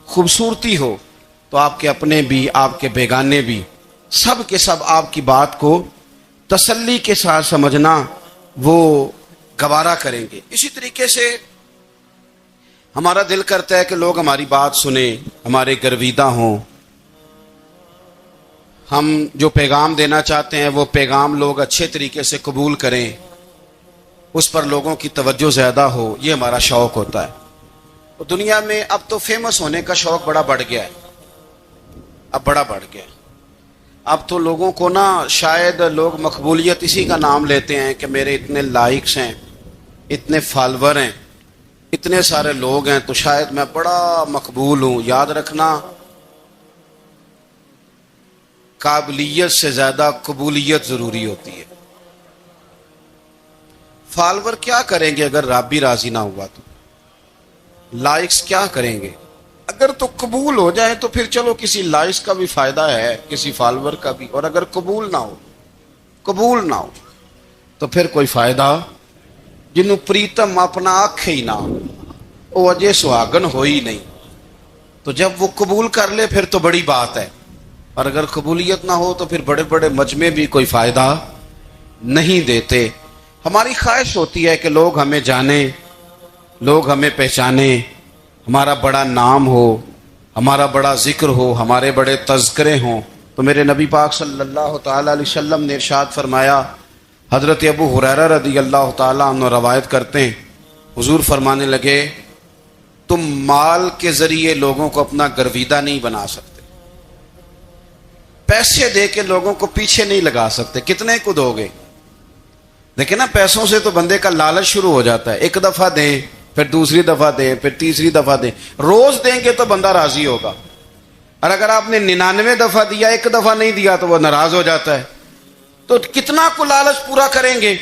خوبصورتی ہو، تو آپ کے اپنے بھی آپ کے بیگانے بھی سب کے سب آپ کی بات کو تسلی کے ساتھ سمجھنا وہ گوارا کریں گے۔ اسی طریقے سے ہمارا دل کرتا ہے کہ لوگ ہماری بات سنیں، ہمارے گرویدہ ہوں، ہم جو پیغام دینا چاہتے ہیں وہ پیغام لوگ اچھے طریقے سے قبول کریں، اس پر لوگوں کی توجہ زیادہ ہو، یہ ہمارا شوق ہوتا ہے۔ دنیا میں اب تو فیمس ہونے کا شوق بڑا بڑھ گیا ہے، اب بڑا بڑھ گیا ہے۔ اب تو لوگوں کو نا شاید لوگ مقبولیت اسی کا نام لیتے ہیں کہ میرے اتنے لائکس ہیں، اتنے فالور ہیں، اتنے سارے لوگ ہیں تو شاید میں بڑا مقبول ہوں۔ یاد رکھنا، قابلیت سے زیادہ قبولیت ضروری ہوتی ہے۔ فالور کیا کریں گے اگر رب بھی راضی نہ ہوا تو؟ لائکس کیا کریں گے؟ اگر تو قبول ہو جائے تو پھر چلو کسی لائکس کا بھی فائدہ ہے، کسی فالور کا بھی، اور اگر قبول نہ ہو تو پھر کوئی فائدہ، جنوں پریتم اپنا آنکھ ہی نہ وہ اجے سہاگن ہو ہی نہیں، تو جب وہ قبول کر لے پھر تو بڑی بات ہے، اور اگر قبولیت نہ ہو تو پھر بڑے بڑے مجمع بھی کوئی فائدہ نہیں دیتے۔ ہماری خواہش ہوتی ہے کہ لوگ ہمیں جانیں، لوگ ہمیں پہچانیں، ہمارا بڑا نام ہو، ہمارا بڑا ذکر ہو، ہمارے بڑے تذکرے ہوں۔ تو میرے نبی پاک صلی اللہ تعالی علیہ وسلم نے ارشاد فرمایا، حضرت ابو ہریرہ رضی اللہ تعالی عنہ روایت کرتے ہیں، حضور فرمانے لگے، تم مال کے ذریعے لوگوں کو اپنا گرویدہ نہیں بنا سکتے، پیسے دے کے لوگوں کو پیچھے نہیں لگا سکتے۔ کتنے کو دو گے؟ دیکھیں نا، پیسوں سے تو بندے کا لالچ شروع ہو جاتا ہے، ایک دفعہ دیں، پھر دوسری دفعہ دیں، پھر تیسری دفعہ دیں، روز دیں گے تو بندہ راضی ہوگا، اور اگر آپ نے 99 دفعہ دیا، ایک دفعہ نہیں دیا تو وہ ناراض ہو جاتا ہے، تو کتنا کو لالچ پورا کریں گے؟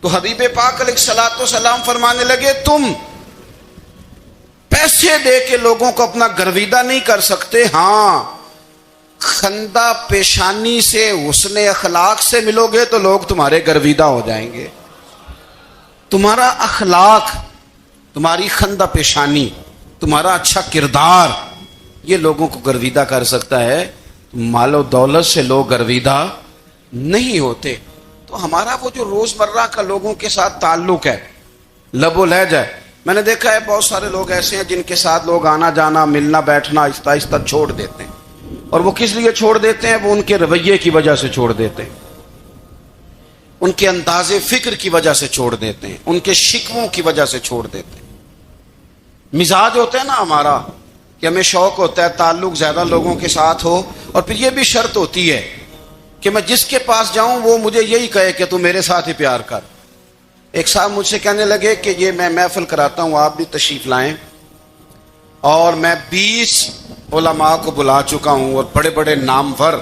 تو حبیب پاک علیہ الصلوۃ والسلام فرمانے لگے، تم پیسے دے کے لوگوں کو اپنا گرویدہ نہیں کر سکتے، ہاں خندہ پیشانی سے، حسن اخلاق سے ملو گے تو لوگ تمہارے گرویدہ ہو جائیں گے۔ تمہارا اخلاق، تمہاری خندہ پیشانی، تمہارا اچھا کردار یہ لوگوں کو گرویدہ کر سکتا ہے. مال و دولت سے لوگ گرویدہ نہیں ہوتے. تو ہمارا وہ جو روزمرہ کا لوگوں کے ساتھ تعلق ہے، لب و لہجہ ہے. میں نے دیکھا ہے بہت سارے لوگ ایسے ہیں جن کے ساتھ لوگ آنا جانا ملنا بیٹھنا آہستہ آہستہ چھوڑ دیتے ہیں. اور وہ کس لیے چھوڑ دیتے ہیں؟ وہ ان کے رویے کی وجہ سے چھوڑ دیتے ہیں، ان کے انداز فکر کی وجہ سے چھوڑ دیتے ہیں، ان کے شکووں کی وجہ سے چھوڑ دیتے ہیں. مزاج ہوتا ہے نا ہمارا کہ ہمیں شوق ہوتا ہے تعلق زیادہ لوگوں کے ساتھ ہو، اور پھر یہ بھی شرط ہوتی ہے کہ میں جس کے پاس جاؤں وہ مجھے یہی کہے کہ تو میرے ساتھ ہی پیار کر. ایک صاحب مجھ سے کہنے لگے کہ یہ میں محفل کراتا ہوں، آپ بھی تشریف لائیں، اور میں 20 علماء کو بلا چکا ہوں اور بڑے بڑے نامور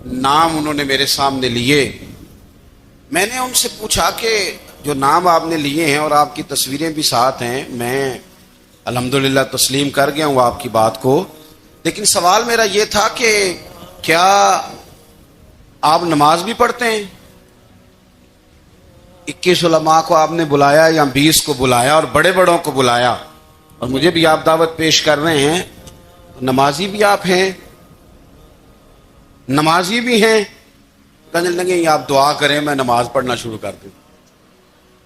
نام انہوں نے میرے سامنے لیے. میں نے ان سے پوچھا کہ جو نام آپ نے لیے ہیں اور آپ کی تصویریں بھی ساتھ ہیں، میں الحمدللہ تسلیم کر گیا ہوں آپ کی بات کو، لیکن سوال میرا یہ تھا کہ کیا آپ نماز بھی پڑھتے ہیں؟ 21 علماء کو آپ نے بلایا یا 20 کو بلایا اور بڑے بڑوں کو بلایا، اور مجھے بھی آپ دعوت پیش کر رہے ہیں، نمازی بھی آپ ہیں، نمازی بھی ہیں. کہنے لگے آپ دعا کریں میں نماز پڑھنا شروع کر دوں.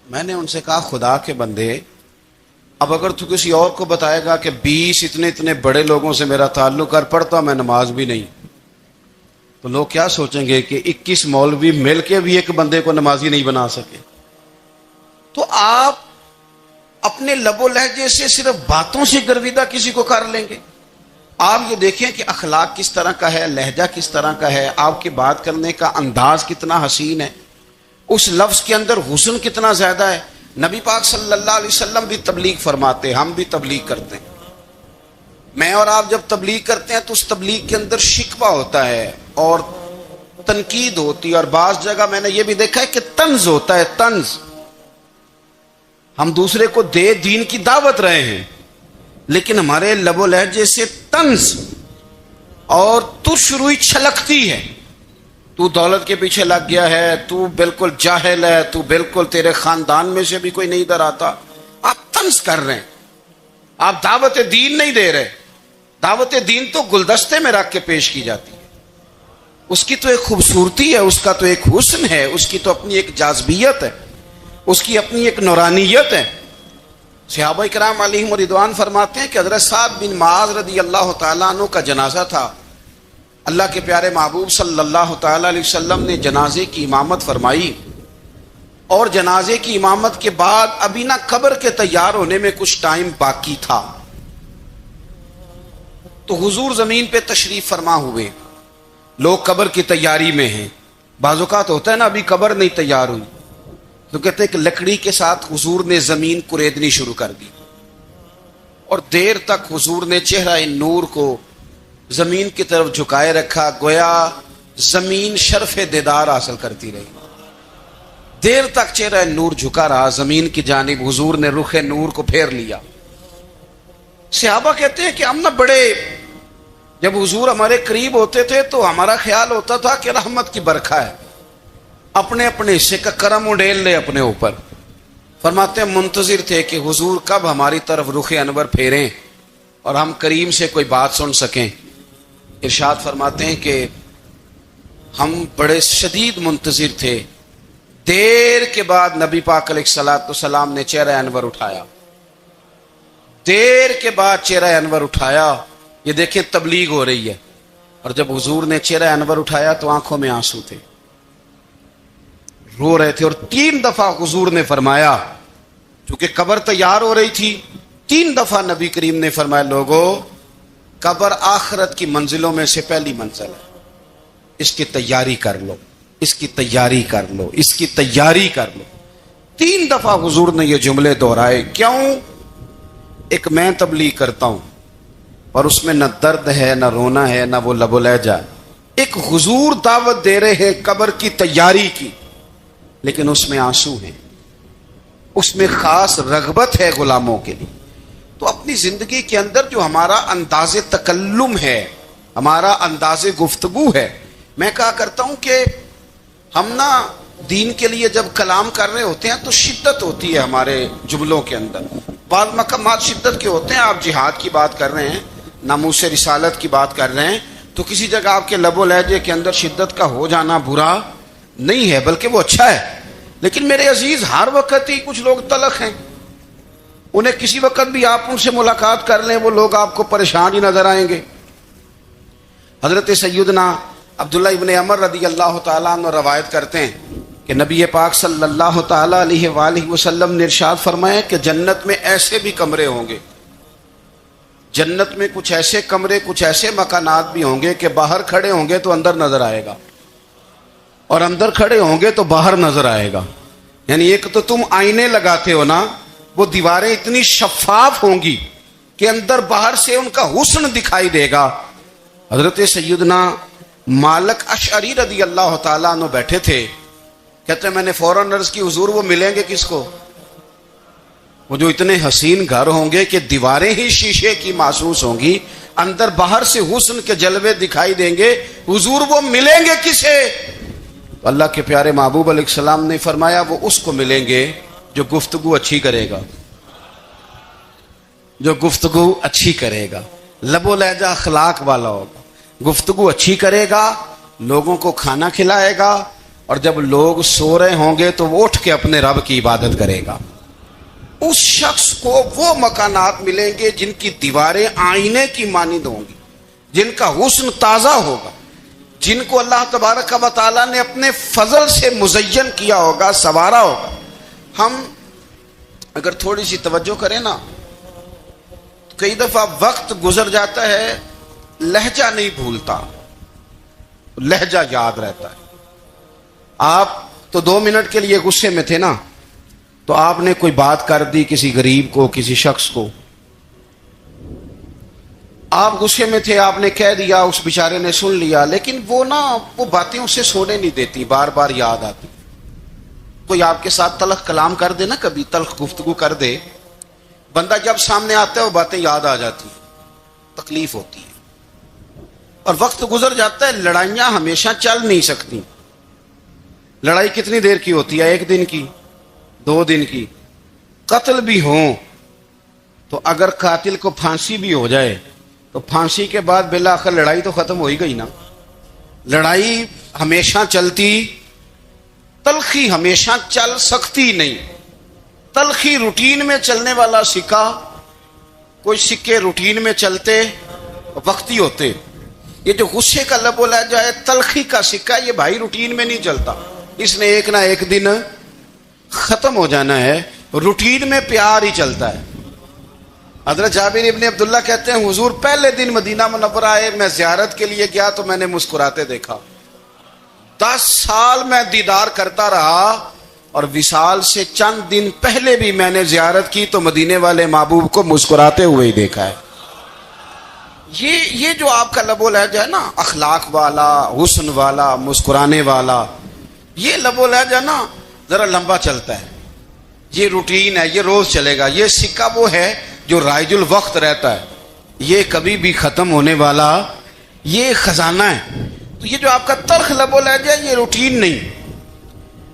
میں نے ان سے کہا خدا کے بندے، اب اگر تو کسی اور کو بتائے گا کہ 20 اتنے بڑے لوگوں سے میرا تعلق کر پڑتا میں نماز بھی نہیں، تو لوگ کیا سوچیں گے کہ 21 مولوی مل کے بھی ایک بندے کو نمازی نہیں بنا سکے. تو آپ اپنے لب و لہجے سے صرف باتوں سے گرویدہ کسی کو کر لیں گے. آپ یہ دیکھیں کہ اخلاق کس طرح کا ہے، لہجہ کس طرح کا ہے، آپ کے بات کرنے کا انداز کتنا حسین ہے، اس لفظ کے اندر حسن کتنا زیادہ ہے. نبی پاک صلی اللہ علیہ وسلم بھی تبلیغ فرماتے، ہم بھی تبلیغ کرتے ہیں. میں اور آپ جب تبلیغ کرتے ہیں تو اس تبلیغ کے اندر شکوہ ہوتا ہے اور تنقید ہوتی ہے، اور بعض جگہ میں نے یہ بھی دیکھا ہے کہ طنز ہوتا ہے، طنز. ہم دوسرے کو دین کی دعوت رہے ہیں، لیکن ہمارے لب و لہجے سے طنز اور ترش روئی چھلکتی ہے. تو دولت کے پیچھے لگ گیا ہے، تو بالکل جاہل ہے، تو بالکل تیرے خاندان میں سے بھی کوئی نہیں ادھر آتا. آپ طنز کر رہے ہیں، آپ دعوت دین نہیں دے رہے. دعوت دین تو گلدستے میں رکھ کے پیش کی جاتی ہے، اس کی تو ایک خوبصورتی ہے، اس کا تو ایک حسن ہے، اس کی تو اپنی ایک جاذبیت ہے، اس کی اپنی ایک نورانیت ہے. صحابہ کرام علیہم رضوان فرماتے ہیں کہ حضرت سعد بن معاذ رضی اللہ تعالیٰ عنہ کا جنازہ تھا. اللہ کے پیارے محبوب صلی اللہ تعالیٰ علیہ وسلم نے جنازے کی امامت فرمائی، اور جنازے کی امامت کے بعد ابھی نہ قبر کے تیار ہونے میں کچھ ٹائم باقی تھا، تو حضور زمین پہ تشریف فرما ہوئے. لوگ قبر کی تیاری میں ہیں. بعض اوقات ہوتا ہے نا ابھی قبر نہیں تیار ہوئی، تو کہتے ہیں کہ لکڑی کے ساتھ حضور نے زمین کریدنی شروع کر دی، اور دیر تک حضور نے چہرہ نور کو زمین کی طرف جھکائے رکھا، گویا زمین شرف دیدار حاصل کرتی رہی. دیر تک چہرہ نور جھکا رہا زمین کی جانب، حضور نے رخ نور کو پھیر لیا. صحابہ کہتے ہیں کہ ہم نہ بڑے، جب حضور ہمارے قریب ہوتے تھے تو ہمارا خیال ہوتا تھا کہ رحمت کی برکھا ہے، اپنے اپنے حصے کا کرم اڈیل لے اپنے اوپر. فرماتے ہیں منتظر تھے کہ حضور کب ہماری طرف رخ انور پھیریں اور ہم کریم سے کوئی بات سن سکیں. ارشاد فرماتے ہیں کہ ہم بڑے شدید منتظر تھے. دیر کے بعد نبی پاک علیہ الصلوۃ والسلام نے چہرہ انور اٹھایا، دیر کے بعد چہرہ انور اٹھایا. یہ دیکھیں تبلیغ ہو رہی ہے، اور جب حضور نے چہرہ انور اٹھایا تو آنکھوں میں آنسو تھے، رو رہے تھے. اور 3 دفعہ حضور نے فرمایا، چونکہ قبر تیار ہو رہی تھی، 3 دفعہ نبی کریم نے فرمایا لوگو قبر آخرت کی منزلوں میں سے پہلی منزل ہے، اس کی تیاری کر لو، اس کی تیاری کر لو، اس کی تیاری کر لو. 3 دفعہ حضور نے یہ جملے دہرائے. کیوں؟ ایک میں تبلیغ کرتا ہوں اور اس میں نہ درد ہے، نہ رونا ہے، نہ وہ لب و لہجہ. ایک حضور دعوت دے رہے ہیں قبر کی تیاری کی، لیکن اس میں آنسو ہیں، اس میں خاص رغبت ہے غلاموں کے لیے. تو اپنی زندگی کے اندر جو ہمارا انداز تکلم ہے، ہمارا انداز گفتگو ہے، میں کہا کرتا ہوں کہ ہم نا دین کے لیے جب کلام کر رہے ہوتے ہیں تو شدت ہوتی ہے ہمارے جملوں کے اندر. بعض مقامات شدت کے ہوتے ہیں. آپ جہاد کی بات کر رہے ہیں, ناموس رسالت کی بات کر رہے ہیں, تو کسی جگہ آپ کے لب و لہجے کے اندر شدت کا ہو جانا برا نہیں ہے, بلکہ وہ اچھا ہے. لیکن میرے عزیز, ہر وقت ہی کچھ لوگ تلخ ہیں. انہیں کسی وقت بھی آپ ان سے ملاقات کر لیں, وہ لوگ آپ کو پریشان ہی نظر آئیں گے. حضرت سیدنا عبداللہ ابن عمر رضی اللہ تعالیٰ عنہ روایت کرتے ہیں کہ نبی پاک صلی اللہ تعالیٰ علیہ وآلہ وسلم نے ارشاد فرمایا کہ جنت میں ایسے بھی کمرے ہوں گے, جنت میں کچھ ایسے کمرے, کچھ ایسے مکانات بھی ہوں گے کہ باہر کھڑے ہوں گے تو اندر نظر آئے گا, اور اندر کھڑے ہوں گے تو باہر نظر آئے گا. یعنی ایک تو تم آئینے لگاتے ہو نا, وہ دیواریں اتنی شفاف ہوں گی کہ اندر باہر سے ان کا حسن دکھائی دے گا. حضرت سیدنا مالک اشعری رضی اللہ تعالیٰ عنہ بیٹھے تھے, کہتے ہیں میں نے فوراً عرض کی حضور وہ ملیں گے کس کو؟ وہ جو اتنے حسین گھر ہوں گے کہ دیواریں ہی شیشے کی محسوس ہوں گی, اندر باہر سے حسن کے جلوے دکھائی دیں گے, حضور وہ ملیں گے کسے؟ اللہ کے پیارے محبوب علیہ السلام نے فرمایا وہ اس کو ملیں گے جو گفتگو اچھی کرے گا, جو گفتگو اچھی کرے گا, لب و لہجہ اخلاق والا ہوگا, گفتگو اچھی کرے گا, لوگوں کو کھانا کھلائے گا, اور جب لوگ سو رہے ہوں گے تو وہ اٹھ کے اپنے رب کی عبادت کرے گا. اس شخص کو وہ مکانات ملیں گے جن کی دیواریں آئینے کی مانند ہوں گی, جن کا حسن تازہ ہوگا, جن کو اللہ تبارک و تعالیٰ نے اپنے فضل سے مزین کیا ہوگا, سنوارا ہوگا. ہم اگر تھوڑی سی توجہ کریں نا, کئی دفعہ وقت گزر جاتا ہے, لہجہ نہیں بھولتا, لہجہ یاد رہتا ہے. آپ تو 2 منٹ کے لیے غصے میں تھے نا, تو آپ نے کوئی بات کر دی کسی غریب کو, کسی شخص کو, آپ غصے میں تھے, آپ نے کہہ دیا, اس بیچارے نے سن لیا, لیکن وہ باتیں اسے سونے نہیں دیتی, بار بار یاد آتی. کوئی آپ کے ساتھ تلخ کلام کر دے نا, کبھی تلخ گفتگو کر دے, بندہ جب سامنے آتا ہے وہ باتیں یاد آ جاتی, تکلیف ہوتی ہے. اور وقت گزر جاتا ہے, لڑائیاں ہمیشہ چل نہیں سکتی. لڑائی کتنی دیر کی ہوتی ہے؟ 1 دن کی, 2 دن کی. قتل بھی ہوں تو اگر قاتل کو پھانسی بھی ہو جائے تو پھانسی کے بعد بالآخر لڑائی تو ختم ہو ہی گئی نا. لڑائی ہمیشہ چلتی, تلخی ہمیشہ چل سکتی نہیں. تلخی روٹین میں چلنے والا سکہ, کوئی سکے روٹین میں چلتے وقتی ہوتے. یہ جو غصے کا لب و لہجہ ہے, تلخی کا سکہ, یہ بھائی روٹین میں نہیں چلتا, اس نے ایک نہ ایک دن ختم ہو جانا ہے. روٹین میں پیار ہی چلتا ہے. حضرت جابر ابن عبداللہ کہتے ہیں حضور پہلے دن مدینہ منورہ آئے, میں زیارت کے لیے گیا تو میں نے مسکراتے دیکھا. 10 سال میں دیدار کرتا رہا, اور وصال سے چند دن پہلے بھی میں نے زیارت کی تو مدینے والے محبوب کو مسکراتے ہوئے ہی دیکھا ہے. یہ جو آپ کا لب و لہجہ ہے نا, اخلاق والا, حسن والا, مسکرانے والا, یہ لب و لہجہ نا ذرا لمبا چلتا ہے. یہ روٹین ہے, یہ روز چلے گا. یہ سکہ وہ ہے جو رائج الوقت رہتا ہے, یہ کبھی بھی ختم ہونے والا یہ خزانہ ہے. تو یہ جو آپ کا تلخ لب و لہجہ ہے, یہ روٹین نہیں.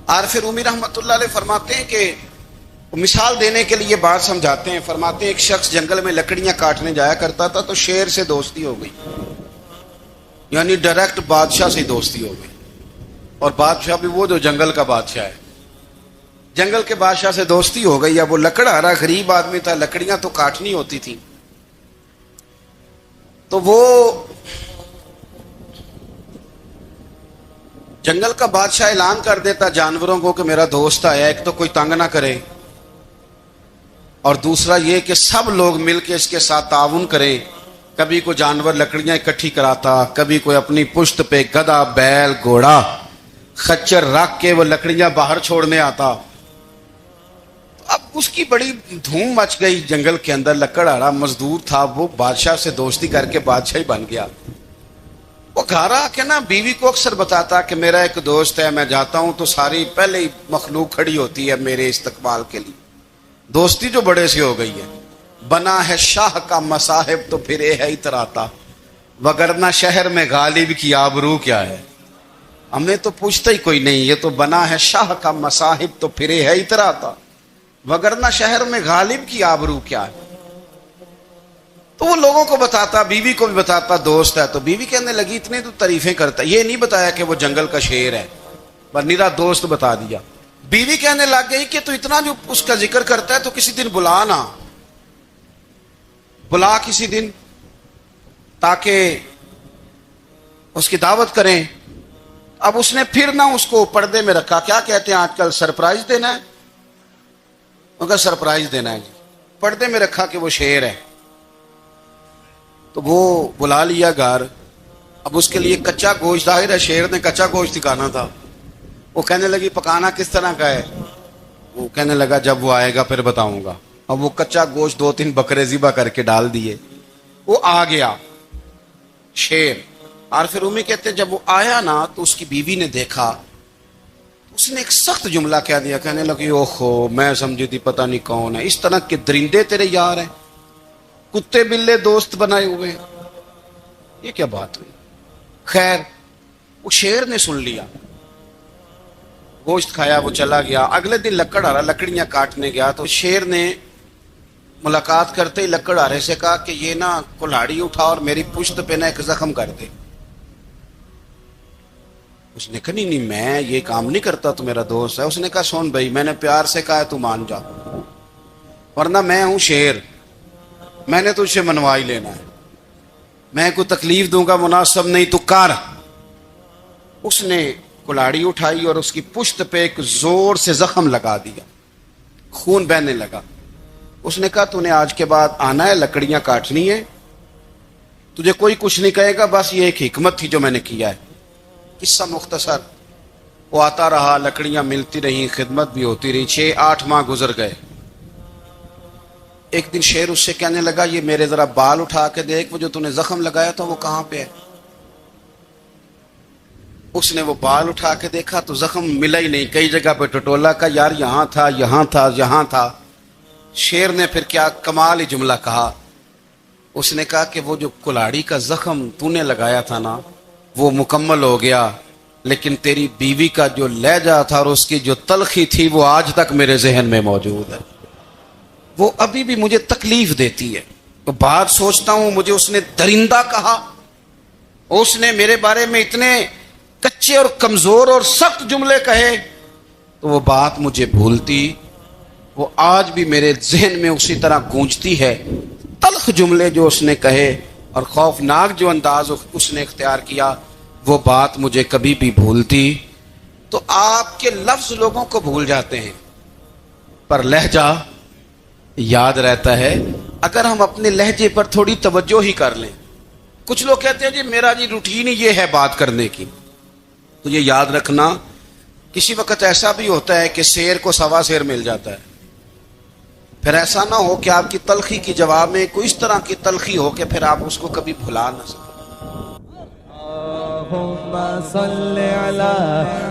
عارف رومی رحمۃ اللہ علیہ فرماتے ہیں کہ مثال دینے کے لیے بات سمجھاتے ہیں. فرماتے ہیں ایک شخص جنگل میں لکڑیاں کاٹنے جایا کرتا تھا تو شیر سے دوستی ہو گئی, یعنی ڈائریکٹ بادشاہ سے دوستی ہو گئی. اور بادشاہ بھی وہ جو جنگل کا بادشاہ ہے, جنگل کے بادشاہ سے دوستی ہو گئی. اب وہ لکڑہارا غریب آدمی تھا, لکڑیاں تو کاٹنی ہوتی تھی, تو وہ جنگل کا بادشاہ اعلان کر دیتا جانوروں کو کہ میرا دوست آیا, ایک تو کوئی تنگ نہ کرے, اور دوسرا یہ کہ سب لوگ مل کے اس کے ساتھ تعاون کریں. کبھی کوئی جانور لکڑیاں اکٹھی کراتا, کبھی کوئی اپنی پشت پہ گدھا, بیل, گھوڑا, خچر رکھ کے وہ لکڑیاں باہر چھوڑنے آتا. اب اس کی بڑی دھوم مچ گئی جنگل کے اندر. لکڑہارا مزدور تھا, وہ بادشاہ سے دوستی کر کے بادشاہ ہی بن گیا. وہ گھر آ کے نا بیوی کو اکثر بتاتا کہ میرا ایک دوست ہے, میں جاتا ہوں تو ساری پہلے ہی مخلوق کھڑی ہوتی ہے میرے استقبال کے لیے. دوستی جو بڑے سے ہو گئی ہے. بنا ہے شاہ کا مصاحب تو پھر یہ ہے اتراتا, وگرنہ شہر میں غالب کی آبرو کیا ہے. ہمیں تو پوچھتا ہی کوئی نہیں، یہ تو بنا ہے شاہ کا مصاحب تو پھرے ہے اترا تھا، وگرنہ شہر میں غالب کی آبرو کیا ہے۔ تو وہ لوگوں کو بتاتا، بیوی کو بھی بتاتا، دوست ہے، تو بیوی کہنے لگی اتنے تو تعریفیں کرتا، یہ نہیں بتایا کہ وہ جنگل کا شیر ہے، بس نیرا دوست بتا دیا۔ بیوی کہنے لگ گئی کہ تو اتنا جو اس کا ذکر کرتا ہے تو کسی دن بلا نا، بلا کسی دن تاکہ اس کی دعوت کریں۔ اب اس نے پھر نہ اس کو پردے میں رکھا، کیا کہتے ہیں آج کل، سرپرائز دینا ہے، مگر سرپرائز دینا ہے جی، پردے میں رکھا کہ وہ شیر ہے۔ تو وہ بلا لیا گھر، اب اس کے لیے کچا گوشت، ظاہر ہے شیر نے کچا گوشت دکھانا تھا۔ وہ کہنے لگی پکانا کس طرح کا ہے؟ وہ کہنے لگا جب وہ آئے گا پھر بتاؤں گا۔ اب وہ کچا گوشت 2-3 بکرے ذبح کر کے ڈال دیے، وہ آ گیا شیر۔ اور پھر امی کہتے ہیں جب وہ آیا نا تو اس کی بیوی نے دیکھا، اس نے ایک سخت جملہ کہہ دیا، کہنے لگی اوہو میں سمجھی تھی پتہ نہیں کون ہے، اس طرح کے درندے تیرے یار ہیں، کتے بلے دوست بنائے ہوئے ہیں، یہ کیا بات ہوئی؟ خیر وہ شیر نے سن لیا، گوشت کھایا، وہ چلا گیا۔ اگلے دن لکڑ آ رہا، لکڑیاں کاٹنے گیا تو شیر نے ملاقات کرتے ہی لکڑ آرے سے کہا کہ یہ نا کلاڑی اٹھا اور میری پشت پہ نا ایک زخم کر دے۔ اس نے کہا نہیں میں یہ کام نہیں کرتا، تو میرا دوست ہے۔ اس نے کہا سن بھائی، میں نے پیار سے کہا ہے تو مان جا، ورنہ میں ہوں شیر، میں نے تجھ سے منوا ہی لینا ہے، میں کوئی تکلیف دوں گا مناسب نہیں، تو کر۔ اس نے کلاڑی اٹھائی اور اس کی پشت پہ ایک زور سے زخم لگا دیا، خون بہنے لگا۔ اس نے کہا تو نے آج کے بعد آنا ہے، لکڑیاں کاٹنی ہے، تجھے کوئی کچھ نہیں کہے گا، بس یہ ایک حکمت تھی جو میں نے کیا ہے۔ قصہ مختصر، وہ آتا رہا، لکڑیاں ملتی رہیں، خدمت بھی ہوتی رہی، 6-8 ماہ گزر گئے۔ ایک دن شیر اس سے کہنے لگا یہ میرے ذرا بال اٹھا کے دیکھ، وہ جو تو نے زخم لگایا تھا وہ کہاں پہ ہے؟ اس نے وہ بال اٹھا کے دیکھا تو زخم ملا ہی نہیں، کئی جگہ پہ ٹٹولا کا یار یہاں تھا یہاں تھا یہاں تھا۔ شیر نے پھر کیا کمال ہی جملہ کہا، اس نے کہا کہ وہ جو کلاڑی کا زخم تو نے لگایا تھا نا وہ مکمل ہو گیا، لیکن تیری بیوی کا جو لہجہ تھا اور اس کی جو تلخی تھی وہ آج تک میرے ذہن میں موجود ہے، وہ ابھی بھی مجھے تکلیف دیتی ہے۔ تو بات سوچتا ہوں مجھے اس نے درندہ کہا، اس نے میرے بارے میں اتنے کچے اور کمزور اور سخت جملے کہے، تو وہ بات مجھے بھولتی، وہ آج بھی میرے ذہن میں اسی طرح گونجتی ہے۔ تلخ جملے جو اس نے کہے اور خوفناک جو انداز اس نے اختیار کیا، وہ بات مجھے کبھی بھی بھولتی۔ تو آپ کے لفظ لوگوں کو بھول جاتے ہیں پر لہجہ یاد رہتا ہے، اگر ہم اپنے لہجے پر تھوڑی توجہ ہی کر لیں۔ کچھ لوگ کہتے ہیں جی میرا جی روٹین ہی یہ ہے بات کرنے کی، تو یہ یاد رکھنا کسی وقت ایسا بھی ہوتا ہے کہ شیر کو سوا شیر مل جاتا ہے، پھر ایسا نہ ہو کہ آپ کی تلخی کی جواب میں کوئی اس طرح کی تلخی ہو کہ پھر آپ اس کو کبھی بھلا نہ سکیں۔ اللہم صلی علی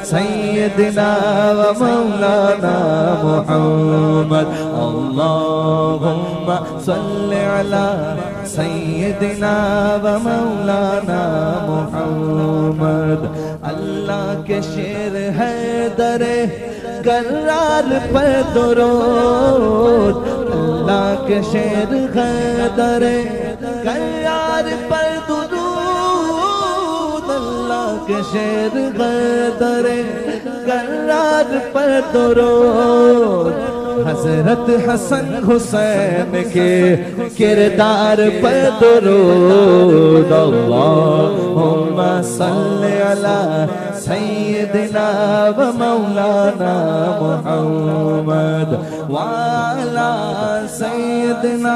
سیدنا و مولانا محمد، اللہم صلی علی سیدنا و مولانا محمد۔ اللہ کے شیر ہے در کرار پر درود، اللہ کے شیر ہے در کرار پر درود، اللہ کے شیر ہے در کرار پر درود، حضرت حسن حسین کے کردار پر درود، اللہم صلی علی سیدنا و مولانا محمد وعلی سیدنا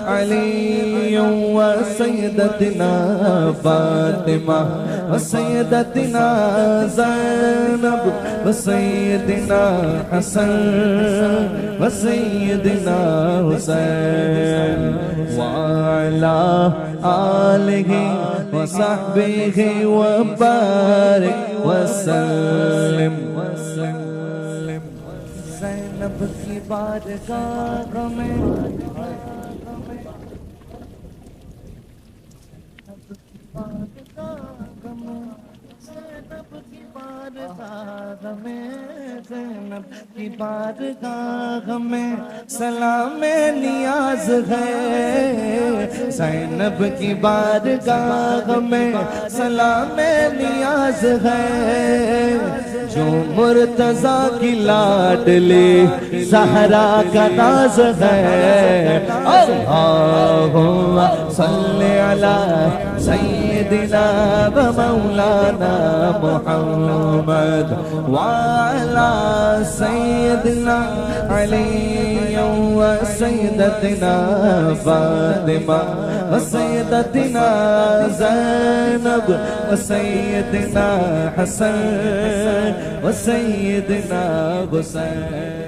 علی و سیدتنا فاطمہ و سیدتنا زینب و سیدنا حسن و سیدنا حسین وعلی آلہ و صحبہ و بارک وسلم۔ زینب کی بارگاہ میں زینب کی بارگاہ میں میں زینب کی بارگاہ میں سلام نیاز ہے زینب کی بارگاہ میں سلام نیاز ہے جو مرتضیٰ کی لاڈلی زہرا کا ناز ہے اللہم صلی علی سیدنا و مولانا محمد وعلی سیدنا علی و سیدتنا فاطمہ و سیدتنا زینب و سیدنا حسن و سیدنا حسین